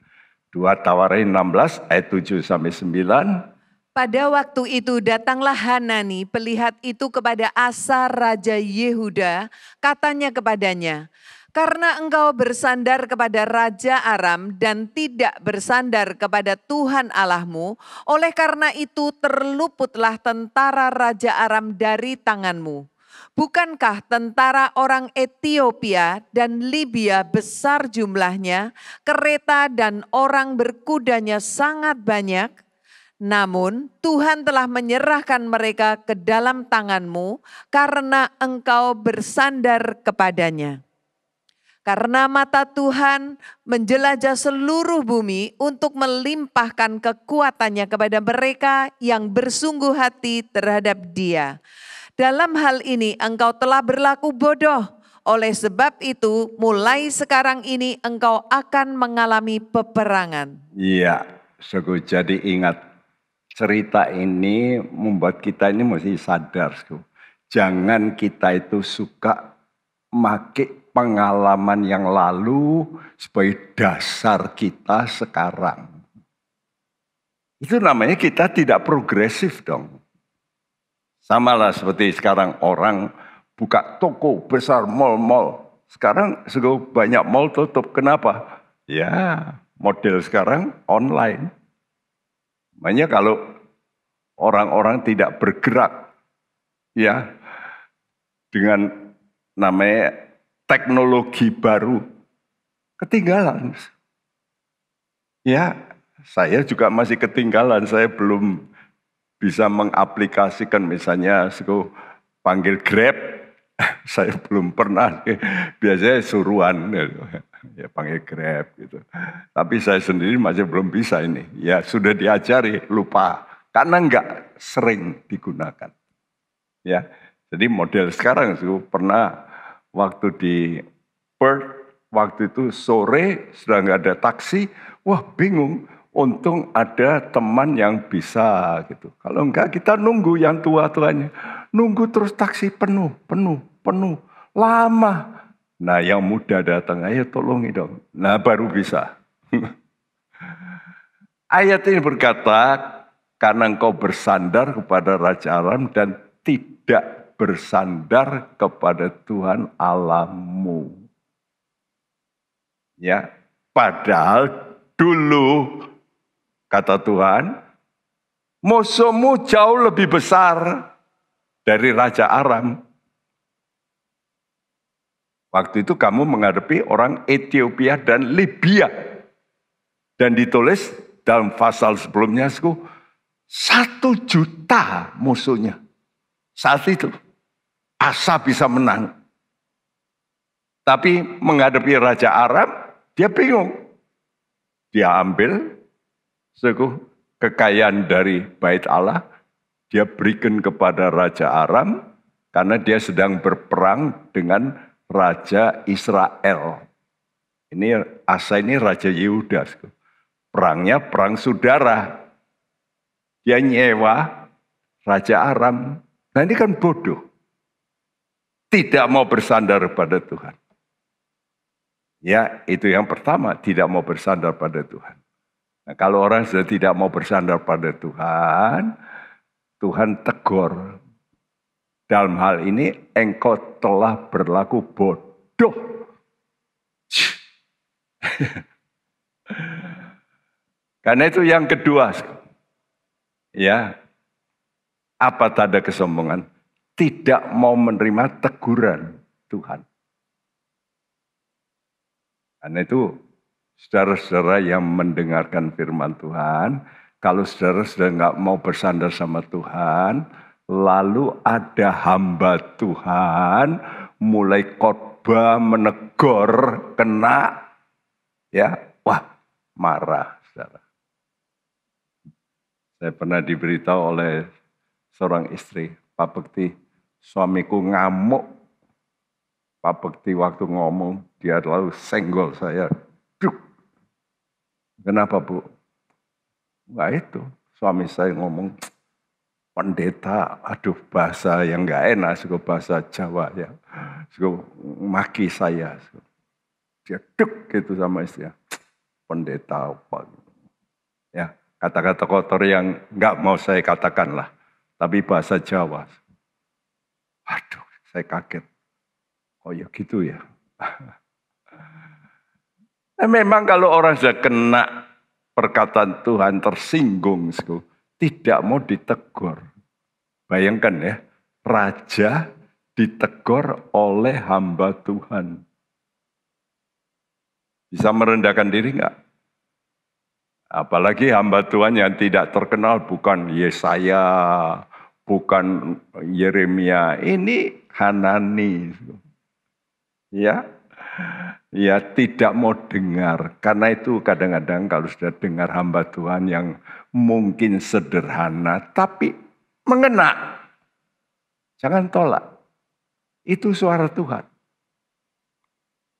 2 Tawarin 16 ayat 7-9. Pada waktu itu datanglah Hanani, pelihat itu kepada Asa Raja Yehuda, katanya kepadanya, karena engkau bersandar kepada Raja Aram dan tidak bersandar kepada Tuhan Allahmu, oleh karena itu terluputlah tentara Raja Aram dari tanganmu. Bukankah tentara orang Ethiopia dan Libya besar jumlahnya, kereta dan orang berkudanya sangat banyak? Namun Tuhan telah menyerahkan mereka ke dalam tanganmu karena engkau bersandar kepadanya. Karena mata Tuhan menjelajah seluruh bumi untuk melimpahkan kekuatannya kepada mereka yang bersungguh hati terhadap Dia. Dalam hal ini engkau telah berlaku bodoh. Oleh sebab itu mulai sekarang ini engkau akan mengalami peperangan. Iya, jadi ingat. Cerita ini membuat kita ini mesti sadar. Jangan kita itu suka make pengalaman yang lalu sebagai dasar kita sekarang. Itu namanya kita tidak progresif dong. Samalah seperti sekarang orang buka toko besar, mall-mall. Sekarang banyak mall tutup. Kenapa? Ya, model sekarang online. Makanya kalau orang-orang tidak bergerak ya dengan namanya teknologi baru, ketinggalan. Ya, saya juga masih ketinggalan. Saya belum bisa mengaplikasikan misalnya panggil Grab. Saya belum pernah. Biasanya suruhan. Ya panggil Grab gitu. Tapi saya sendiri masih belum bisa ini. Ya sudah diajari, lupa. Karena enggak sering digunakan. Ya, jadi model sekarang pernah waktu di Perth, waktu itu sore sudah enggak ada taksi. Wah bingung, untung ada teman yang bisa gitu. Kalau enggak kita nunggu yang tua-tuanya. Nunggu terus taksi penuh. Lama. Nah yang muda datang, ayo tolongi dong. Nah baru bisa. Ayat ini berkata, karena engkau bersandar kepada Raja Aram dan tidak bersandar kepada Tuhan Allahmu. Ya, padahal dulu kata Tuhan, musuhmu jauh lebih besar dari Raja Aram. Waktu itu kamu menghadapi orang Ethiopia dan Libya. Dan ditulis dalam pasal sebelumnya, 1 juta musuhnya. Saat itu, Asa bisa menang. Tapi menghadapi Raja Aram, dia bingung. Dia ambil kekayaan dari bait Allah, dia berikan kepada Raja Aram, karena dia sedang berperang dengan Raja Israel. Ini Asa ini Raja Yehuda. Perangnya perang saudara. Dia nyewa Raja Aram. Nah ini kan bodoh. Tidak mau bersandar pada Tuhan. Ya itu yang pertama. Tidak mau bersandar pada Tuhan. Nah kalau orang sudah tidak mau bersandar pada Tuhan, Tuhan tegur. Dalam hal ini engkau telah berlaku bodoh. Karena itu yang kedua. Ya. Apa tanda kesombongan? Tidak mau menerima teguran Tuhan. Karena itu saudara-saudara yang mendengarkan firman Tuhan, kalau saudara sudah nggak mau bersandar sama Tuhan, lalu ada hamba Tuhan mulai khotbah menegur, kena, ya, wah marah, saudara. Saya pernah diberitahu oleh seorang istri, Pak Bekti, suamiku ngamuk. Pak Bekti waktu ngomong, dia lalu senggol saya. Duk. Kenapa Bu? Enggak itu, suami saya ngomong, pendeta, aduh bahasa yang nggak enak, suka bahasa Jawa ya, suka maki saya, dia duk gitu sama istrinya, pendeta apa, ya kata-kata kotor yang nggak mau saya katakan lah, tapi bahasa Jawa, aduh saya kaget, oh ya gitu ya. Nah, memang kalau orang sudah kena perkataan Tuhan tersinggung, tidak mau ditegur. Bayangkan ya, raja ditegur oleh hamba Tuhan. Bisa merendahkan diri enggak? Apalagi hamba Tuhan yang tidak terkenal, bukan Yesaya, bukan Yeremia, ini Hanani. Ya tidak mau dengar. Karena itu kadang-kadang kalau sudah dengar hamba Tuhan yang mungkin sederhana, tapi mengena. Jangan tolak. Itu suara Tuhan.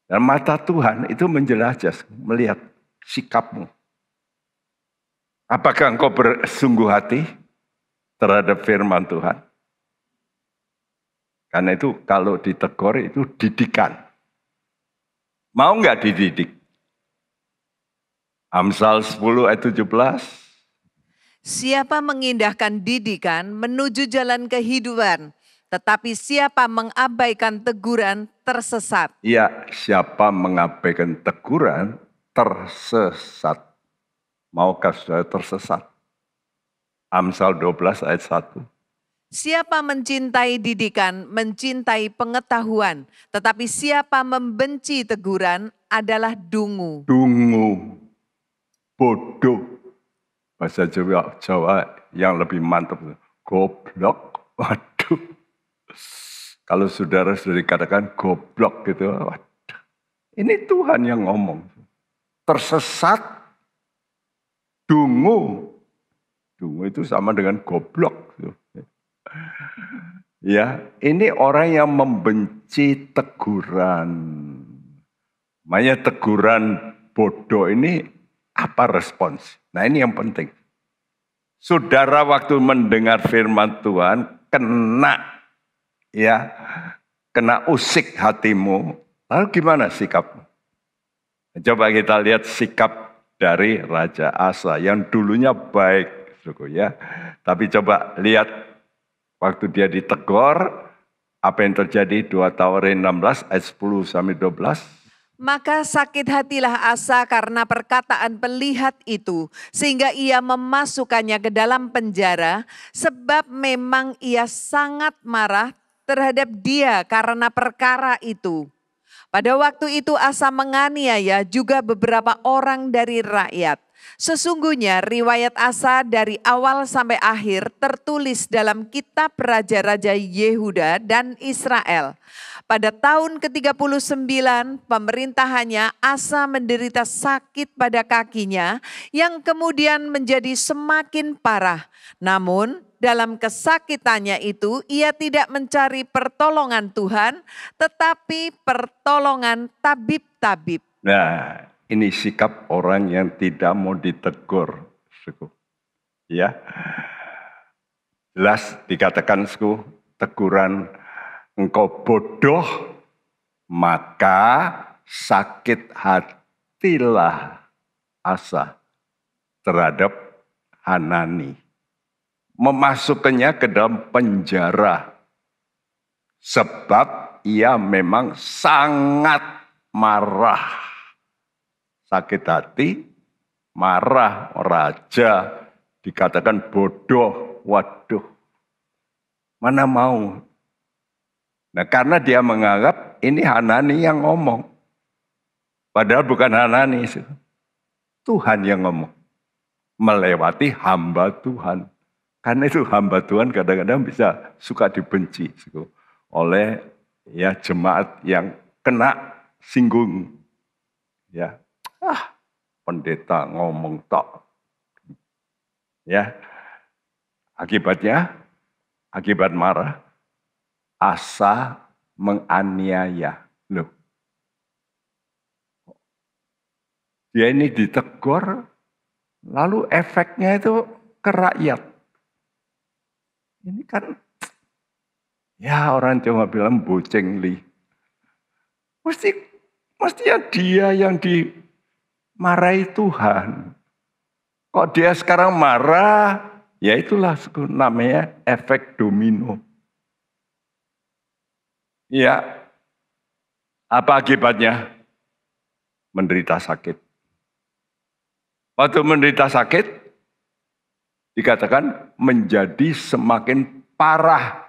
Dan mata Tuhan itu menjelajah, melihat sikapmu. Apakah engkau bersungguh hati terhadap firman Tuhan? Karena itu kalau ditegur itu didikan. Mau nggak dididik? Amsal 10 ayat 17. Siapa mengindahkan didikan menuju jalan kehidupan, tetapi siapa mengabaikan teguran tersesat. Ya, siapa mengabaikan teguran tersesat. Maukah saudara tersesat? Amsal 12 ayat 1. Siapa mencintai didikan, mencintai pengetahuan, tetapi siapa membenci teguran adalah dungu. Dungu, bodoh. Bahasa Jawa yang lebih mantap, goblok. Waduh. Kalau saudara sudah dikatakan goblok gitu, waduh. Ini Tuhan yang ngomong. Tersesat, dungu. Dungu itu sama dengan goblok. Ya, ini orang yang membenci teguran. Makanya teguran bodoh ini apa respons? Nah ini yang penting. Saudara waktu mendengar firman Tuhan kena usik hatimu. Lalu gimana sikapmu? Coba kita lihat sikap dari Raja Asa yang dulunya baik, ya. Tapi coba lihat waktu dia ditegur, apa yang terjadi 2 Tawarin 16 ayat 10 sampai 12. Maka sakit hatilah Asa karena perkataan pelihat itu, sehingga ia memasukkannya ke dalam penjara, sebab memang ia sangat marah terhadap dia karena perkara itu. Pada waktu itu Asa menganiaya juga beberapa orang dari rakyat. Sesungguhnya riwayat Asa dari awal sampai akhir tertulis dalam kitab Raja-Raja Yehuda dan Israel. Pada tahun ke-39 pemerintahannya, Asa menderita sakit pada kakinya yang kemudian menjadi semakin parah. Namun dalam kesakitannya itu ia tidak mencari pertolongan Tuhan, tetapi pertolongan tabib-tabib. Nah, ini sikap orang yang tidak mau ditegur. Ya, jelas dikatakan teguran engkau bodoh, maka sakit hatilah Asa terhadap Hanani. Memasukkannya ke dalam penjara. Sebab ia memang sangat marah. Sakit hati, marah, raja, dikatakan bodoh, waduh. Mana mau? Nah karena dia menganggap ini Hanani yang ngomong. Padahal bukan Hanani. Tuhan yang ngomong. Melewati hamba Tuhan. Karena itu hamba Tuhan kadang-kadang bisa suka dibenci oleh jemaat yang kena singgung. Ya, pendeta ngomong tok. Ya, akibat marah, Asa menganiaya. Loh, dia ini ditegur, lalu efeknya itu ke rakyat. Ini kan, ya orang cuma bilang boceng li. Mestinya dia yang dimarahi Tuhan. Kok dia sekarang marah, ya itulah namanya efek domino. Ya, apa akibatnya? Menderita sakit. Waktu menderita sakit, dikatakan menjadi semakin parah.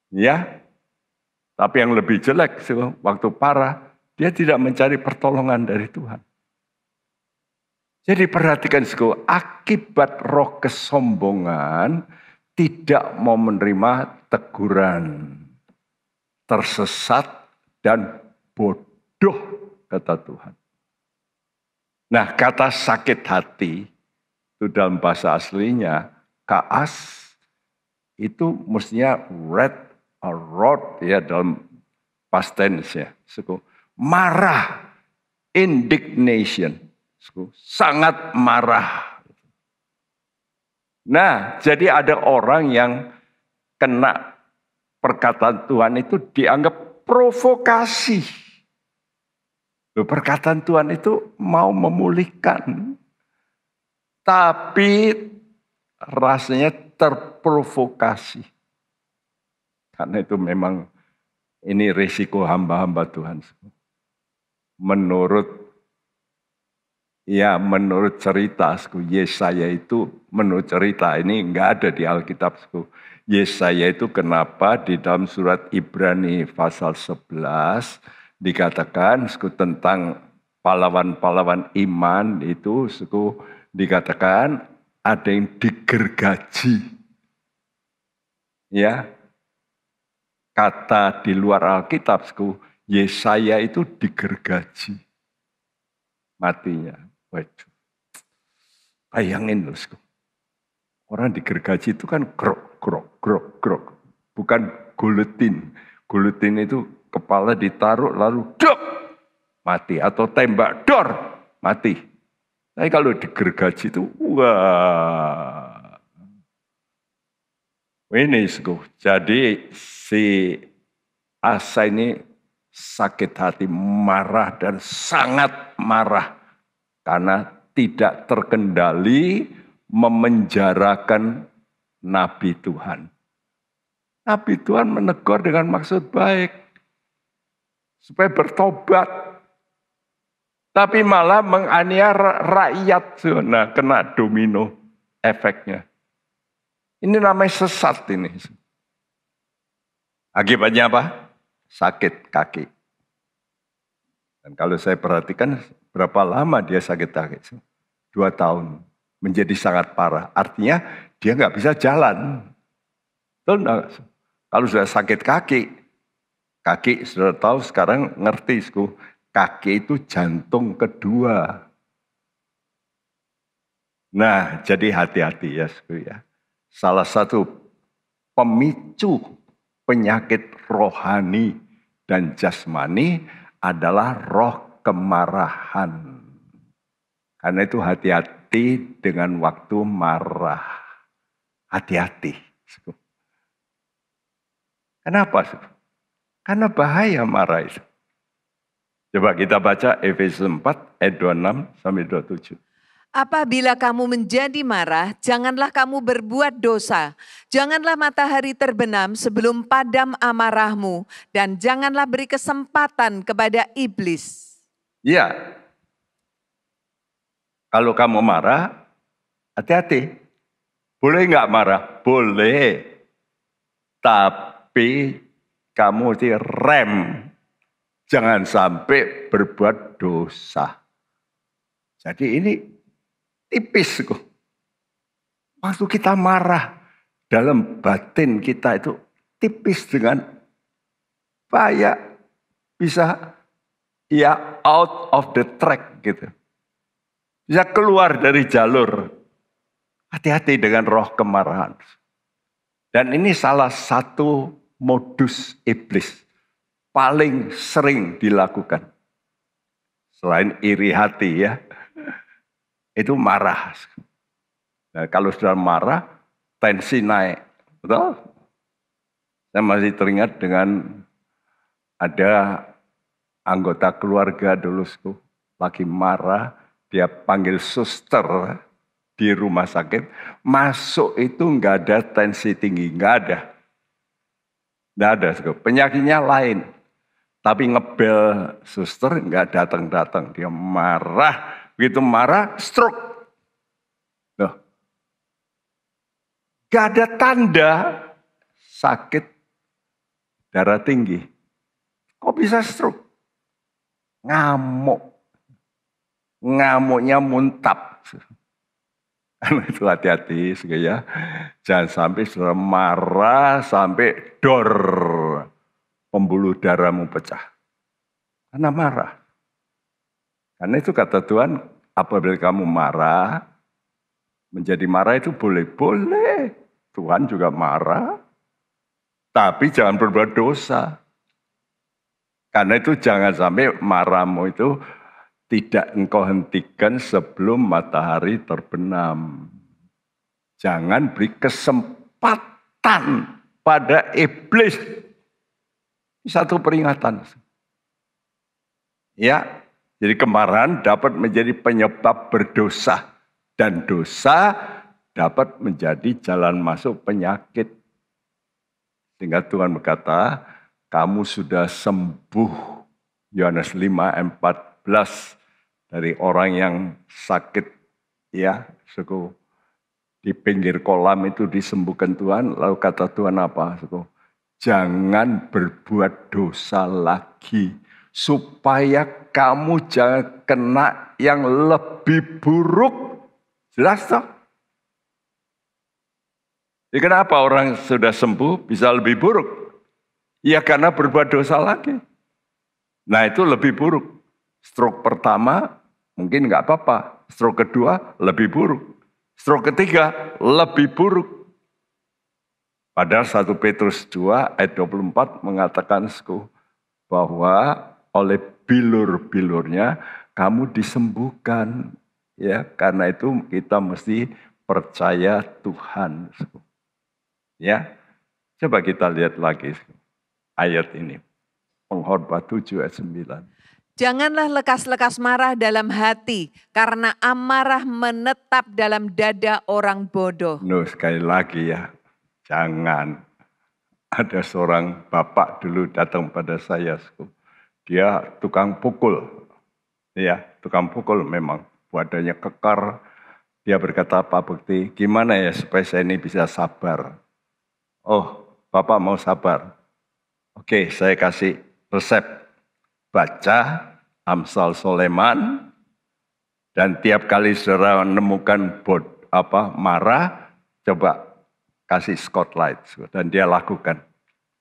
Ya, tapi yang lebih jelek, waktu parah, dia tidak mencari pertolongan dari Tuhan. Jadi perhatikan, akibat roh kesombongan tidak mau menerima teguran, tersesat dan bodoh, kata Tuhan. Nah, kata sakit hati itu dalam bahasa aslinya kaas itu mestinya red or rot ya dalam past tense ya. Marah, indignation, sangat marah. Nah, jadi ada orang yang kena perkataan Tuhan itu dianggap provokasi. Perkataan Tuhan itu mau memulihkan, tapi rasanya terprovokasi. Karena itu memang ini risiko hamba-hamba Tuhan. Menurut cerita, Yesaya itu menurut cerita ini enggak ada di Alkitab. Yesaya itu kenapa di dalam surat Ibrani pasal 11 dikatakan tentang pahlawan-pahlawan iman itu dikatakan ada yang digergaji. Ya. Kata di luar Alkitab, Yesaya itu digergaji. Matinya. Waduh. Bayangin loh. Orang digergaji itu kan grok. Bukan guletin. Guletin itu kepala ditaruh lalu dok mati atau tembak dor mati. Tapi kalau digergaji itu wah. Ini jadi si Asa ini sakit hati, marah dan sangat marah karena tidak terkendali memenjarakan nabi Tuhan. Nabi Tuhan menegur dengan maksud baik. Supaya bertobat. Tapi malah menganiaya rakyat. Nah, kena domino efeknya. Ini namanya sesat ini. Akibatnya apa? Sakit kaki. Dan kalau saya perhatikan berapa lama dia sakit kaki? 2 tahun. Menjadi sangat parah. Artinya dia nggak bisa jalan. Kalau sudah sakit kaki sudah tahu sekarang ngerti, kaki itu jantung kedua. Nah, jadi hati-hati ya, Salah satu pemicu penyakit rohani dan jasmani adalah roh kemarahan. Karena itu hati-hati dengan waktu marah. Hati-hati. Kenapa? Karena bahaya marah itu. Coba kita baca Efesus 4 ayat 26 sampai 27. Apabila kamu menjadi marah, janganlah kamu berbuat dosa. Janganlah matahari terbenam sebelum padam amarahmu. Dan janganlah beri kesempatan kepada iblis. Iya. Kalau kamu marah, hati-hati. Boleh nggak marah? Boleh. Tapi kamu rem. Jangan sampai berbuat dosa. Jadi ini tipis kok. Waktu kita marah, dalam batin kita itu tipis dengan bahaya. Bisa out of the track gitu. Bisa keluar dari jalur. Hati-hati dengan roh kemarahan. Dan ini salah satu modus iblis. Paling sering dilakukan. Selain iri hati ya. Itu marah. Nah, kalau sudah marah, tensi naik. Betul? Saya masih teringat dengan ada anggota keluarga dulu lagi marah, dia panggil suster di rumah sakit, masuk itu nggak ada tensi tinggi, nggak ada. Nggak ada, penyakitnya lain. Tapi ngebel suster nggak datang-datang, dia marah, begitu marah, stroke. Loh. Nggak ada tanda sakit darah tinggi. Kok bisa stroke? Ngamuk. Ngamuknya muntap. Itu hati-hati ya. Jangan sampai saudara marah sampai dor pembuluh darahmu pecah. Karena marah. Karena itu kata Tuhan, apabila kamu marah, menjadi marah itu boleh-boleh. Tuhan juga marah. Tapi jangan berbuat dosa. Karena itu jangan sampai marahmu itu tidak engkau hentikan sebelum matahari terbenam. Jangan beri kesempatan pada iblis. Satu peringatan. Ya, jadi kemarahan dapat menjadi penyebab berdosa. Dan dosa dapat menjadi jalan masuk penyakit. Sehingga Tuhan berkata, kamu sudah sembuh. Yohanes 5:14 dari orang yang sakit ya, suku di pinggir kolam itu disembuhkan Tuhan. Lalu kata Tuhan apa? Suku, jangan berbuat dosa lagi supaya kamu jangan kena yang lebih buruk. Jelas toh? Jadi kenapa orang sudah sembuh bisa lebih buruk? Ya karena berbuat dosa lagi. Nah itu lebih buruk. Stroke pertama mungkin nggak apa-apa. Stroke kedua lebih buruk. Stroke ketiga lebih buruk. Padahal 1 Petrus 2 ayat 24 mengatakan bahwa oleh bilur-bilurnya kamu disembuhkan. Ya, karena itu kita mesti percaya Tuhan. Ya, coba kita lihat lagi ayat ini. Pengkhotbah 7 ayat 9. Janganlah lekas-lekas marah dalam hati, karena amarah menetap dalam dada orang bodoh. Sekali lagi ya, jangan. Ada seorang bapak dulu datang pada saya, dia tukang pukul. Ya, tukang pukul memang, badannya kekar. Dia berkata, Pak Bekti, gimana ya supaya saya ini bisa sabar? Oh, Bapak mau sabar? Oke, saya kasih resep. Baca Amsal Soleman, dan tiap kali saudara menemukan marah, coba kasih spotlight. Dan dia lakukan.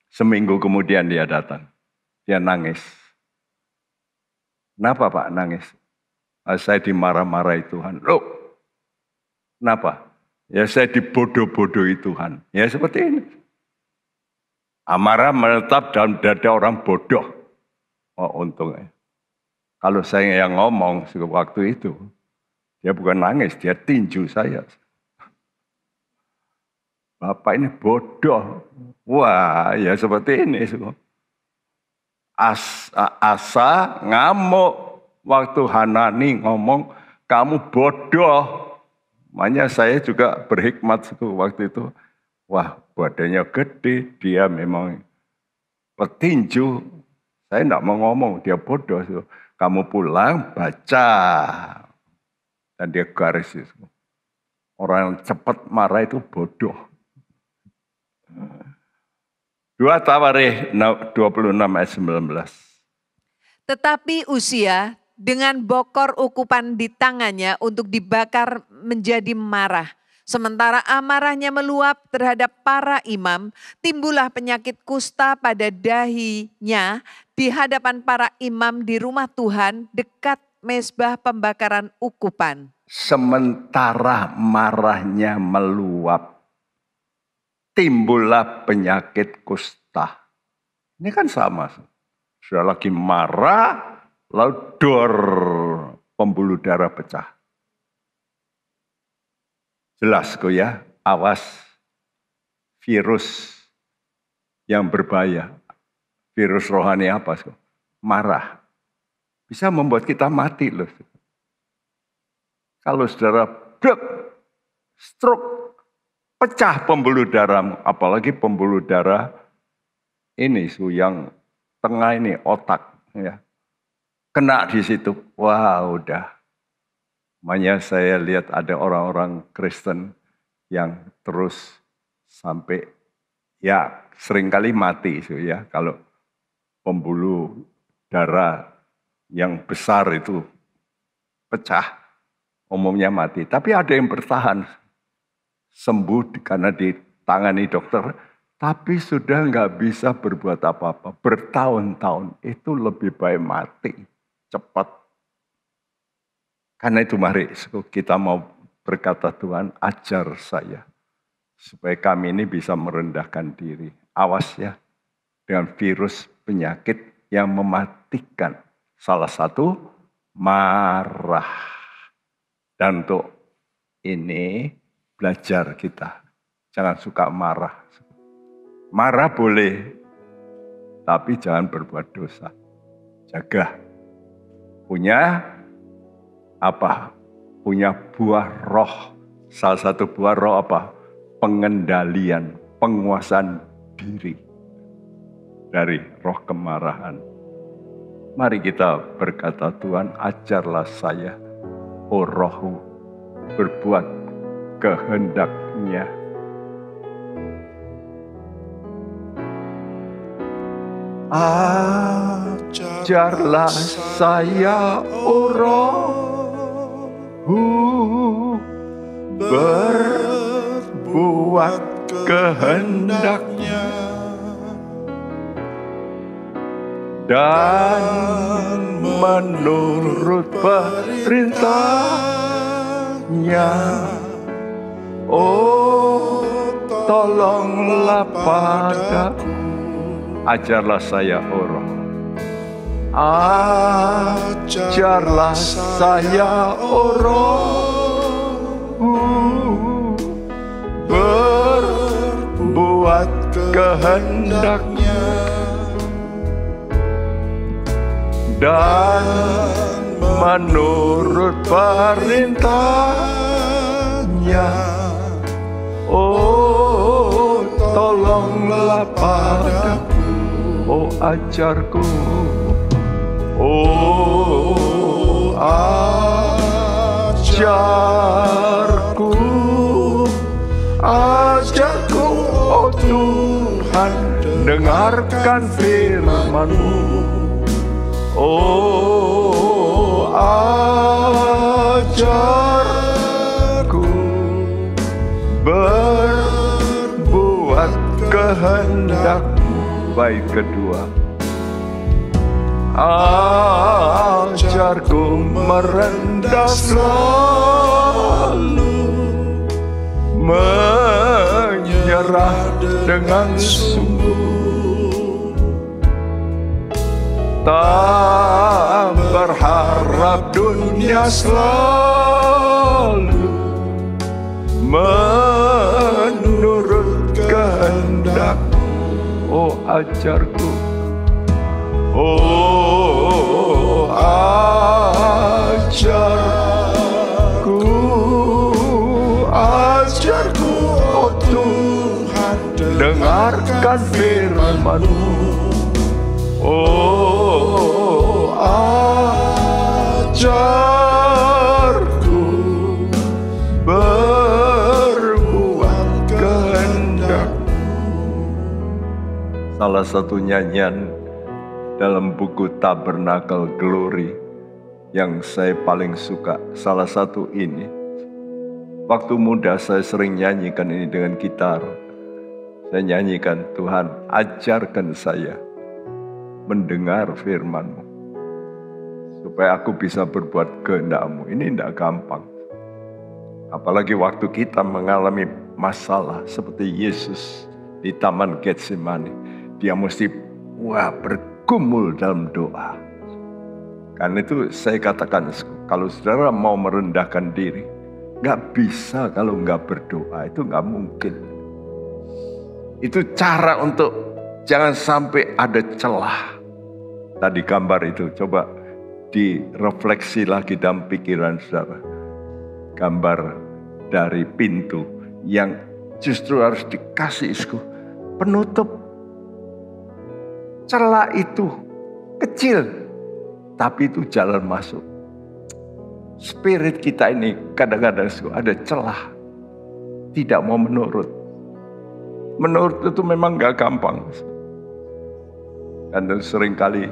Seminggu kemudian dia datang. Dia nangis. Kenapa Pak nangis? Saya dimarah-marahi Tuhan. Loh, kenapa? Ya saya dibodoh-bodohi Tuhan. Ya seperti ini. Amarah menetap dalam dada orang bodoh. Oh untungnya. Kalau saya yang ngomong waktu itu, dia bukan nangis, dia tinju saya. Bapak ini bodoh. Wah ya seperti ini. Asa ngamuk waktu Hanani ngomong, kamu bodoh. Makanya saya juga berhikmat waktu itu. Wah badannya gede, dia memang petinju. Saya tidak mau ngomong, dia bodoh. Kamu pulang, baca. Dan dia garis. Orang yang cepat marah itu bodoh. 2 Tawarikh 26 ayat 19. Tetapi Uzia dengan bokor ukupan di tangannya untuk dibakar menjadi marah. Sementara amarahnya meluap terhadap para imam, timbullah penyakit kusta pada dahinya di hadapan para imam di rumah Tuhan dekat mezbah pembakaran ukupan. Sementara marahnya meluap, timbullah penyakit kusta. Ini kan sama. Sudah lagi marah, lalu dor pembuluh darah pecah. Jelas kok ya, awas virus yang berbahaya. Virus rohani apa? Marah. Bisa membuat kita mati loh. Kalau saudara stroke, pecah pembuluh darahmu. Apalagi pembuluh darah ini yang tengah ini, otak. Ya. Kena di situ. Wah udah. Makanya saya lihat ada orang-orang Kristen yang terus sampai ya seringkali mati ya kalau pembuluh darah yang besar itu pecah, umumnya mati. Tapi ada yang bertahan, sembuh karena ditangani dokter, tapi sudah nggak bisa berbuat apa-apa. Bertahun-tahun itu lebih baik mati cepat. Karena itu mari kita mau berkata, Tuhan ajar saya supaya kami ini bisa merendahkan diri. Awas ya dengan virus penyakit yang mematikan. Salah satu marah. Dan untuk ini belajar kita. Jangan suka marah. Marah boleh, tapi jangan berbuat dosa. Jaga. Punya apa? Punya buah roh. Salah satu buah roh apa? Pengendalian, penguasaan diri dari roh kemarahan. Mari kita berkata, Tuhan ajarlah saya, oh rohmu, berbuat kehendak-Nya. Ajarlah saya, oh rohmu, berbuat kehendak-Nya. Dan menurut perintah-Nya, oh tolonglah padaku. Ajarlah saya, oh roh. Ajarlah saya, oh rohmu, berbuat kehendak-Nya. Dan menurut perintah-Nya, oh tolonglah padaku, oh ajarku, oh ajarku, ajarku, oh Tuhan, dengarkan firman-Mu. Oh ajarku berbuat kehendak-Mu. Baik kedua, ajarku merendah selalu, menyerah dengan sungguh, tak berharap dunia selalu, menurut kehendak. Oh ajarku, oh ajarku, ajarku, oh Tuhan, dengarkan firman-Mu. Oh ajarku berbuat kehendak-Mu. Salah satu nyanyian dalam buku Tabernacle Glory yang saya paling suka, salah satu ini. Waktu muda saya sering nyanyikan ini dengan gitar. Saya nyanyikan, Tuhan ajarkan saya mendengar firman-Mu, supaya aku bisa berbuat kehendak-Mu. Ini tidak gampang. Apalagi waktu kita mengalami masalah seperti Yesus di Taman Getsemani. Dia mesti bergumul dalam doa. Karena itu saya katakan, kalau saudara mau merendahkan diri, gak bisa kalau gak berdoa, itu gak mungkin. Itu cara untuk jangan sampai ada celah. Tadi gambar itu coba direfleksi lagi dalam pikiran saudara. Gambar dari pintu yang justru harus dikasih penutup. Celah itu kecil, tapi itu jalan masuk. Spirit kita ini kadang-kadang ada celah, tidak mau menurut. Menurut itu memang gak gampang. Dan seringkali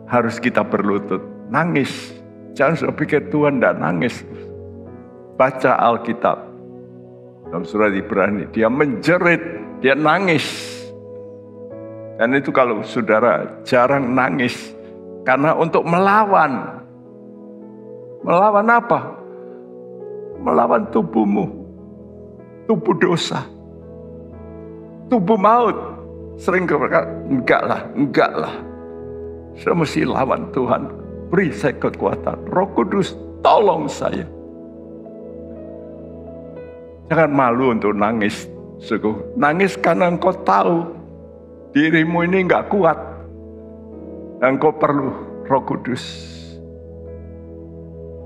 harus kita berlutut, nangis. Jangan sudah pikir Tuhan gak nangis. Baca Alkitab. Dalam surat Ibrani, dia menjerit, dia nangis. Dan itu kalau saudara jarang nangis, karena untuk melawan. Melawan apa? Melawan tubuhmu. Tubuh dosa. Tubuh maut. Sering berkata, enggak lah. Saya mesti lawan Tuhan. Beri saya kekuatan. Roh Kudus, tolong saya. Jangan malu untuk nangis. Nangis karena engkau tahu dirimu ini enggak kuat. Dan engkau perlu Roh Kudus.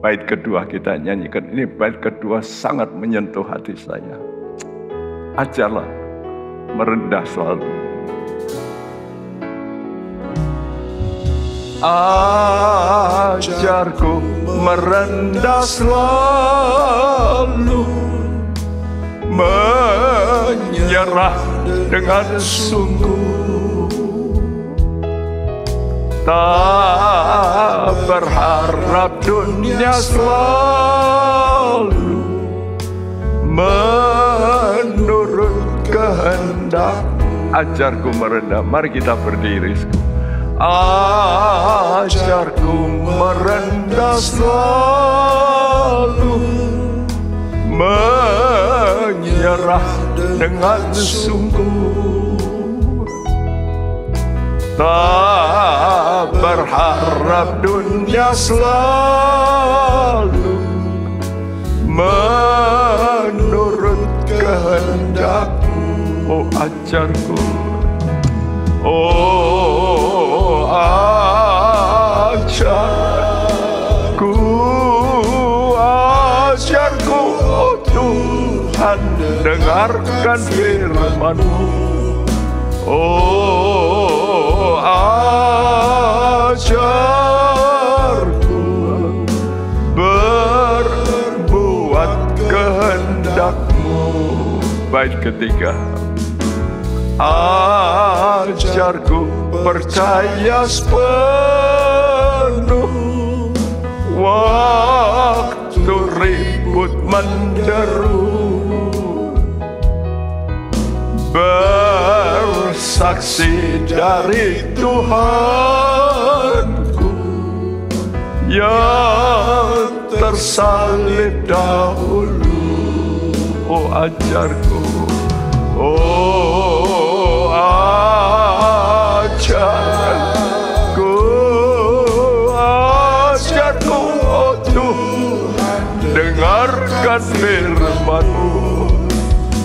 Bait kedua kita nyanyikan. Ini bait kedua sangat menyentuh hati saya. Ajarlah merendah selalu. Ajarku merendah selalu, menyerah dengan sungguh, tak berharap dunia selalu menurut kehendak. Ajarku merendah. Mari kita berdiri. Ajarku merendah selalu, menyerah dengan sungguh, tak berharap dunia selalu menurut kehendak. Oh ajarku, oh ajarku, ajarku, oh Tuhan, dengarkan firman-Mu. Oh ajarku, berbuat kehendak-Mu. Bait ketiga. Ajarku percaya sepenuh, waktu ribut menderu, bersaksi dari Tuhanku yang tersalib dahulu. Oh ajarku, oh ajarku, ajarku, oh Tuhan, dengarkan firman-Mu.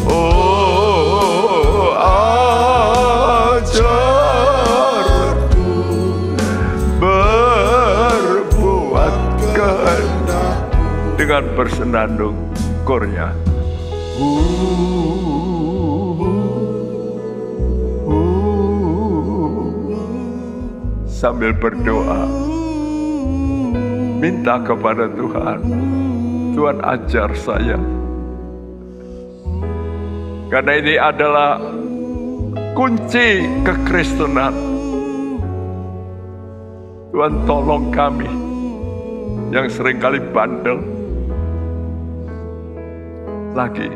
Oh ajarku, berbuat kehendak. Dengan bersenandung kornya. Sambil berdoa, minta kepada Tuhan, Tuhan ajar saya. Karena ini adalah kunci kekristenan. Tuhan tolong kami yang seringkali bandel. Lagi.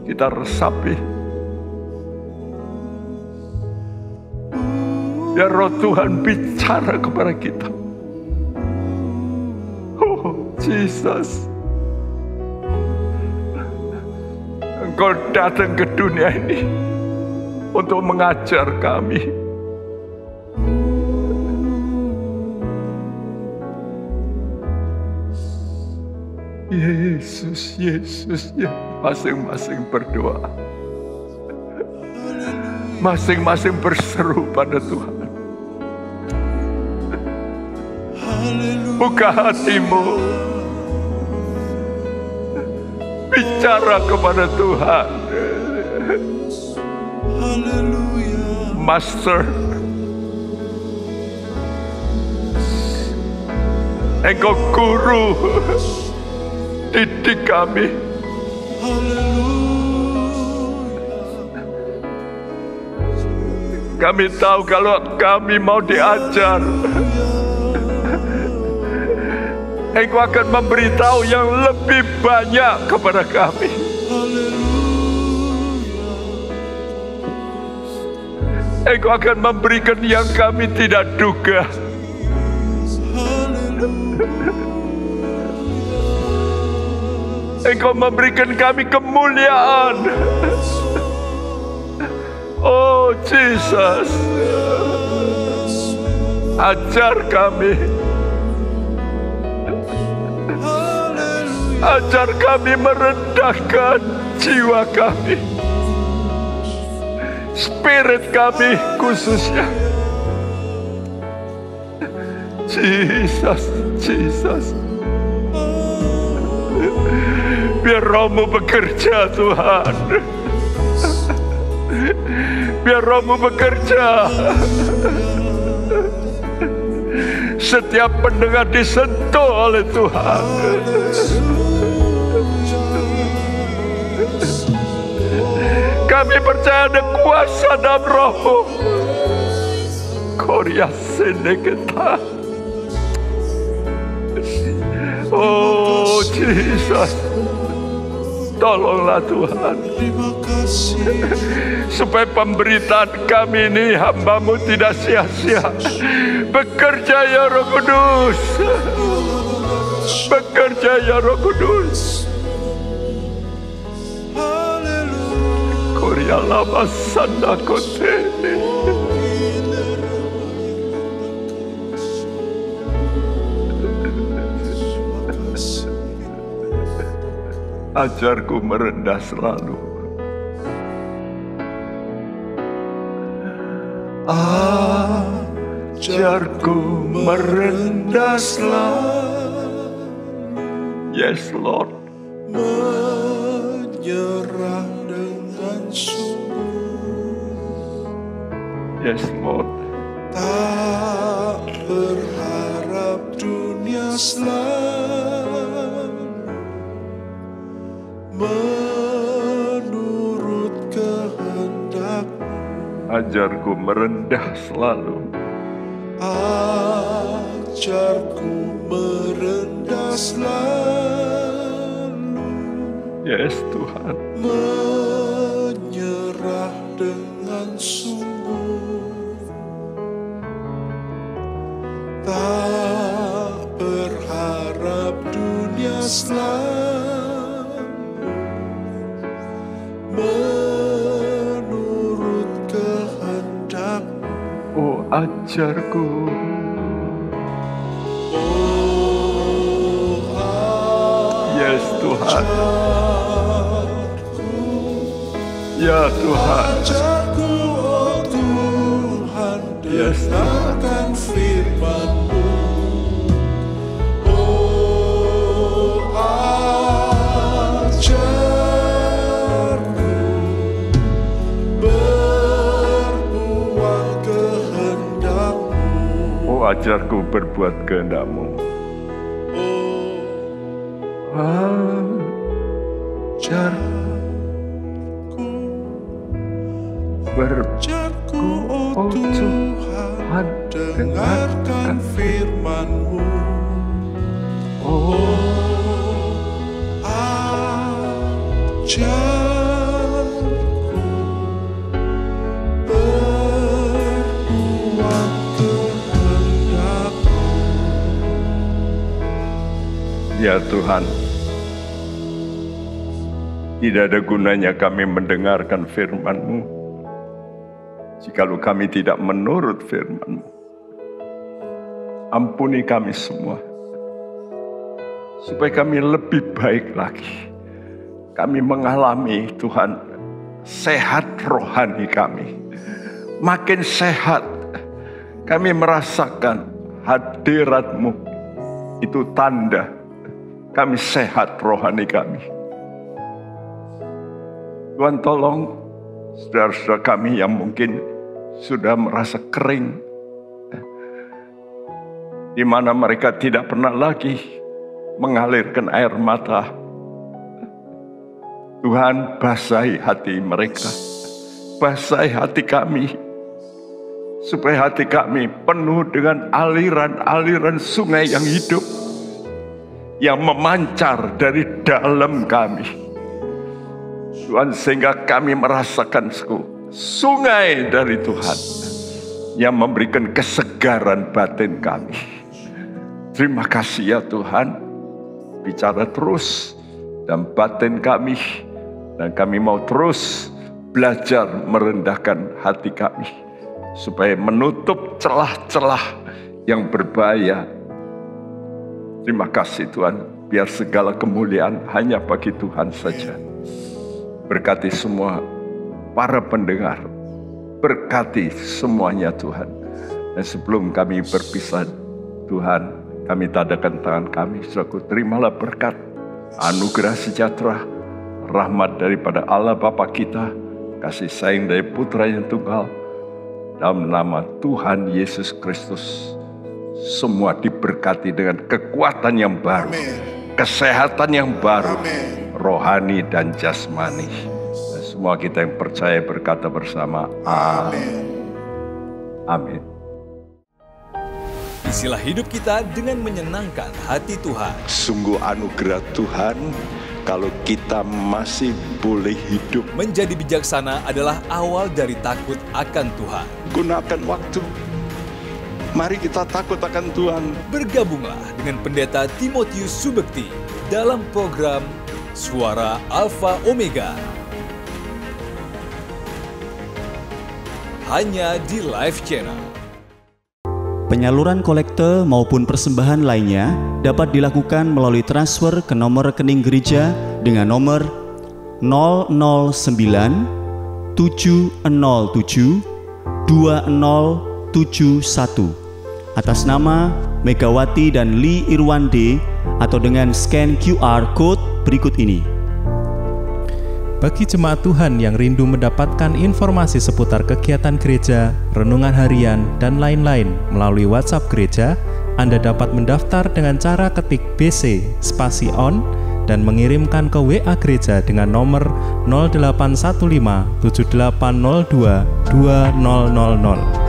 Kita resapi. Biar roh Tuhan bicara kepada kita. Oh, Jesus. Engkau datang ke dunia ini untuk mengajar kami. Yesus, Yesus, ya. Masing-masing berdoa. Masing-masing berseru pada Tuhan. Buka hatimu. Bicara kepada Tuhan. Master, Engkau guru, didik kami. Kami tahu kalau kami mau diajar, Engkau akan memberitahu yang lebih banyak kepada kami. Engkau akan memberikan yang kami tidak duga. Engkau memberikan kami kemuliaan. Oh Jesus, ajar kami. Ajar kami merendahkan jiwa kami, spirit kami khususnya. Jesus, Jesus. Biar Roh-Mu bekerja, Tuhan. Biar Roh-Mu bekerja. Setiap pendengar disentuh oleh Tuhan. Kami percaya ada kuasa dalam Roh-Mu. Korea Seneketa. Oh Jesus, tolonglah Tuhan, supaya pemberitaan kami ini hamba-Mu tidak sia-sia. Bekerja ya Roh Kudus, bekerja ya Roh Kudus. Korea lama sanda kotene. Ajarku merendah selalu. Ajarku merendah selalu. Yes Lord. Menyerah dengan sungguh. Yes Lord. Tak berharap dunia selalu menurut kehendak-Mu. Ajarku merendah selalu. Ajarku merendah selalu. Yes Tuhan. Menyerah dengan sungguh. Tak berharap dunia selalu menurut kehendak-Mu. Oh ajarku. Oh Yes Tuhan. Ya Tuhan. ajarku, oh Tuhan, Yes Tuhan. dengarkan firman-Mu. Oh ajarku, berbuat kehendak-Mu. Oh ajarku berbuat kehendak-Mu. Ajarku Ajarku, oh Tuhan, dengarkan firman-Mu. Oh Ajarku, berbuat kehendak-Mu. ya Tuhan, tidak ada gunanya kami mendengarkan firman-Mu jikalau kami tidak menurut firman-Mu. Ampuni kami semua. supaya kami lebih baik lagi. Kami mengalami Tuhan sehat rohani kami. Makin sehat kami merasakan hadirat-Mu. Itu tanda kami sehat rohani kami. Tuhan tolong saudara-saudara kami yang mungkin sudah merasa kering, di mana mereka tidak pernah lagi mengalirkan air mata. Tuhan, basahi hati mereka, basahi hati kami, supaya hati kami penuh dengan aliran-aliran sungai yang hidup, yang memancar dari dalam kami. Tuhan, sehingga kami merasakan sungai dari Tuhan yang memberikan kesegaran batin kami. Terima kasih ya Tuhan, bicara terus dan batin kami, dan kami mau terus belajar merendahkan hati kami, supaya menutup celah-celah yang berbahaya. Terima kasih Tuhan, biar segala kemuliaan hanya bagi Tuhan saja. Berkati semua para pendengar, berkati semuanya Tuhan. Dan sebelum kami berpisah, Tuhan, kami tadakan tangan kami, saudaraku, terimalah berkat, anugerah sejahtera, rahmat daripada Allah Bapa kita, kasih sayang dari Putra yang tunggal, dalam nama Tuhan Yesus Kristus. Semua diberkati dengan kekuatan yang baru, kesehatan yang baru, rohani dan jasmani. Dan semua kita yang percaya berkata bersama, amin. Amin. Isilah hidup kita dengan menyenangkan hati Tuhan. Sungguh anugerah Tuhan kalau kita masih boleh hidup. Menjadi bijaksana adalah awal dari takut akan Tuhan. Gunakan waktu. Mari kita takut akan Tuhan. Bergabunglah dengan Pendeta Timotius Subekti dalam program Suara Alfa Omega. Hanya di Live Channel. Penyaluran kolekte maupun persembahan lainnya dapat dilakukan melalui transfer ke nomor rekening gereja dengan nomor 009 707 2071 atas nama Megawati dan Lee Irwande atau dengan scan QR Code berikut ini. Bagi jemaat Tuhan yang rindu mendapatkan informasi seputar kegiatan gereja, renungan harian, dan lain-lain melalui WhatsApp gereja, Anda dapat mendaftar dengan cara ketik BC spasi on dan mengirimkan ke WA gereja dengan nomor 0815 7802 2000.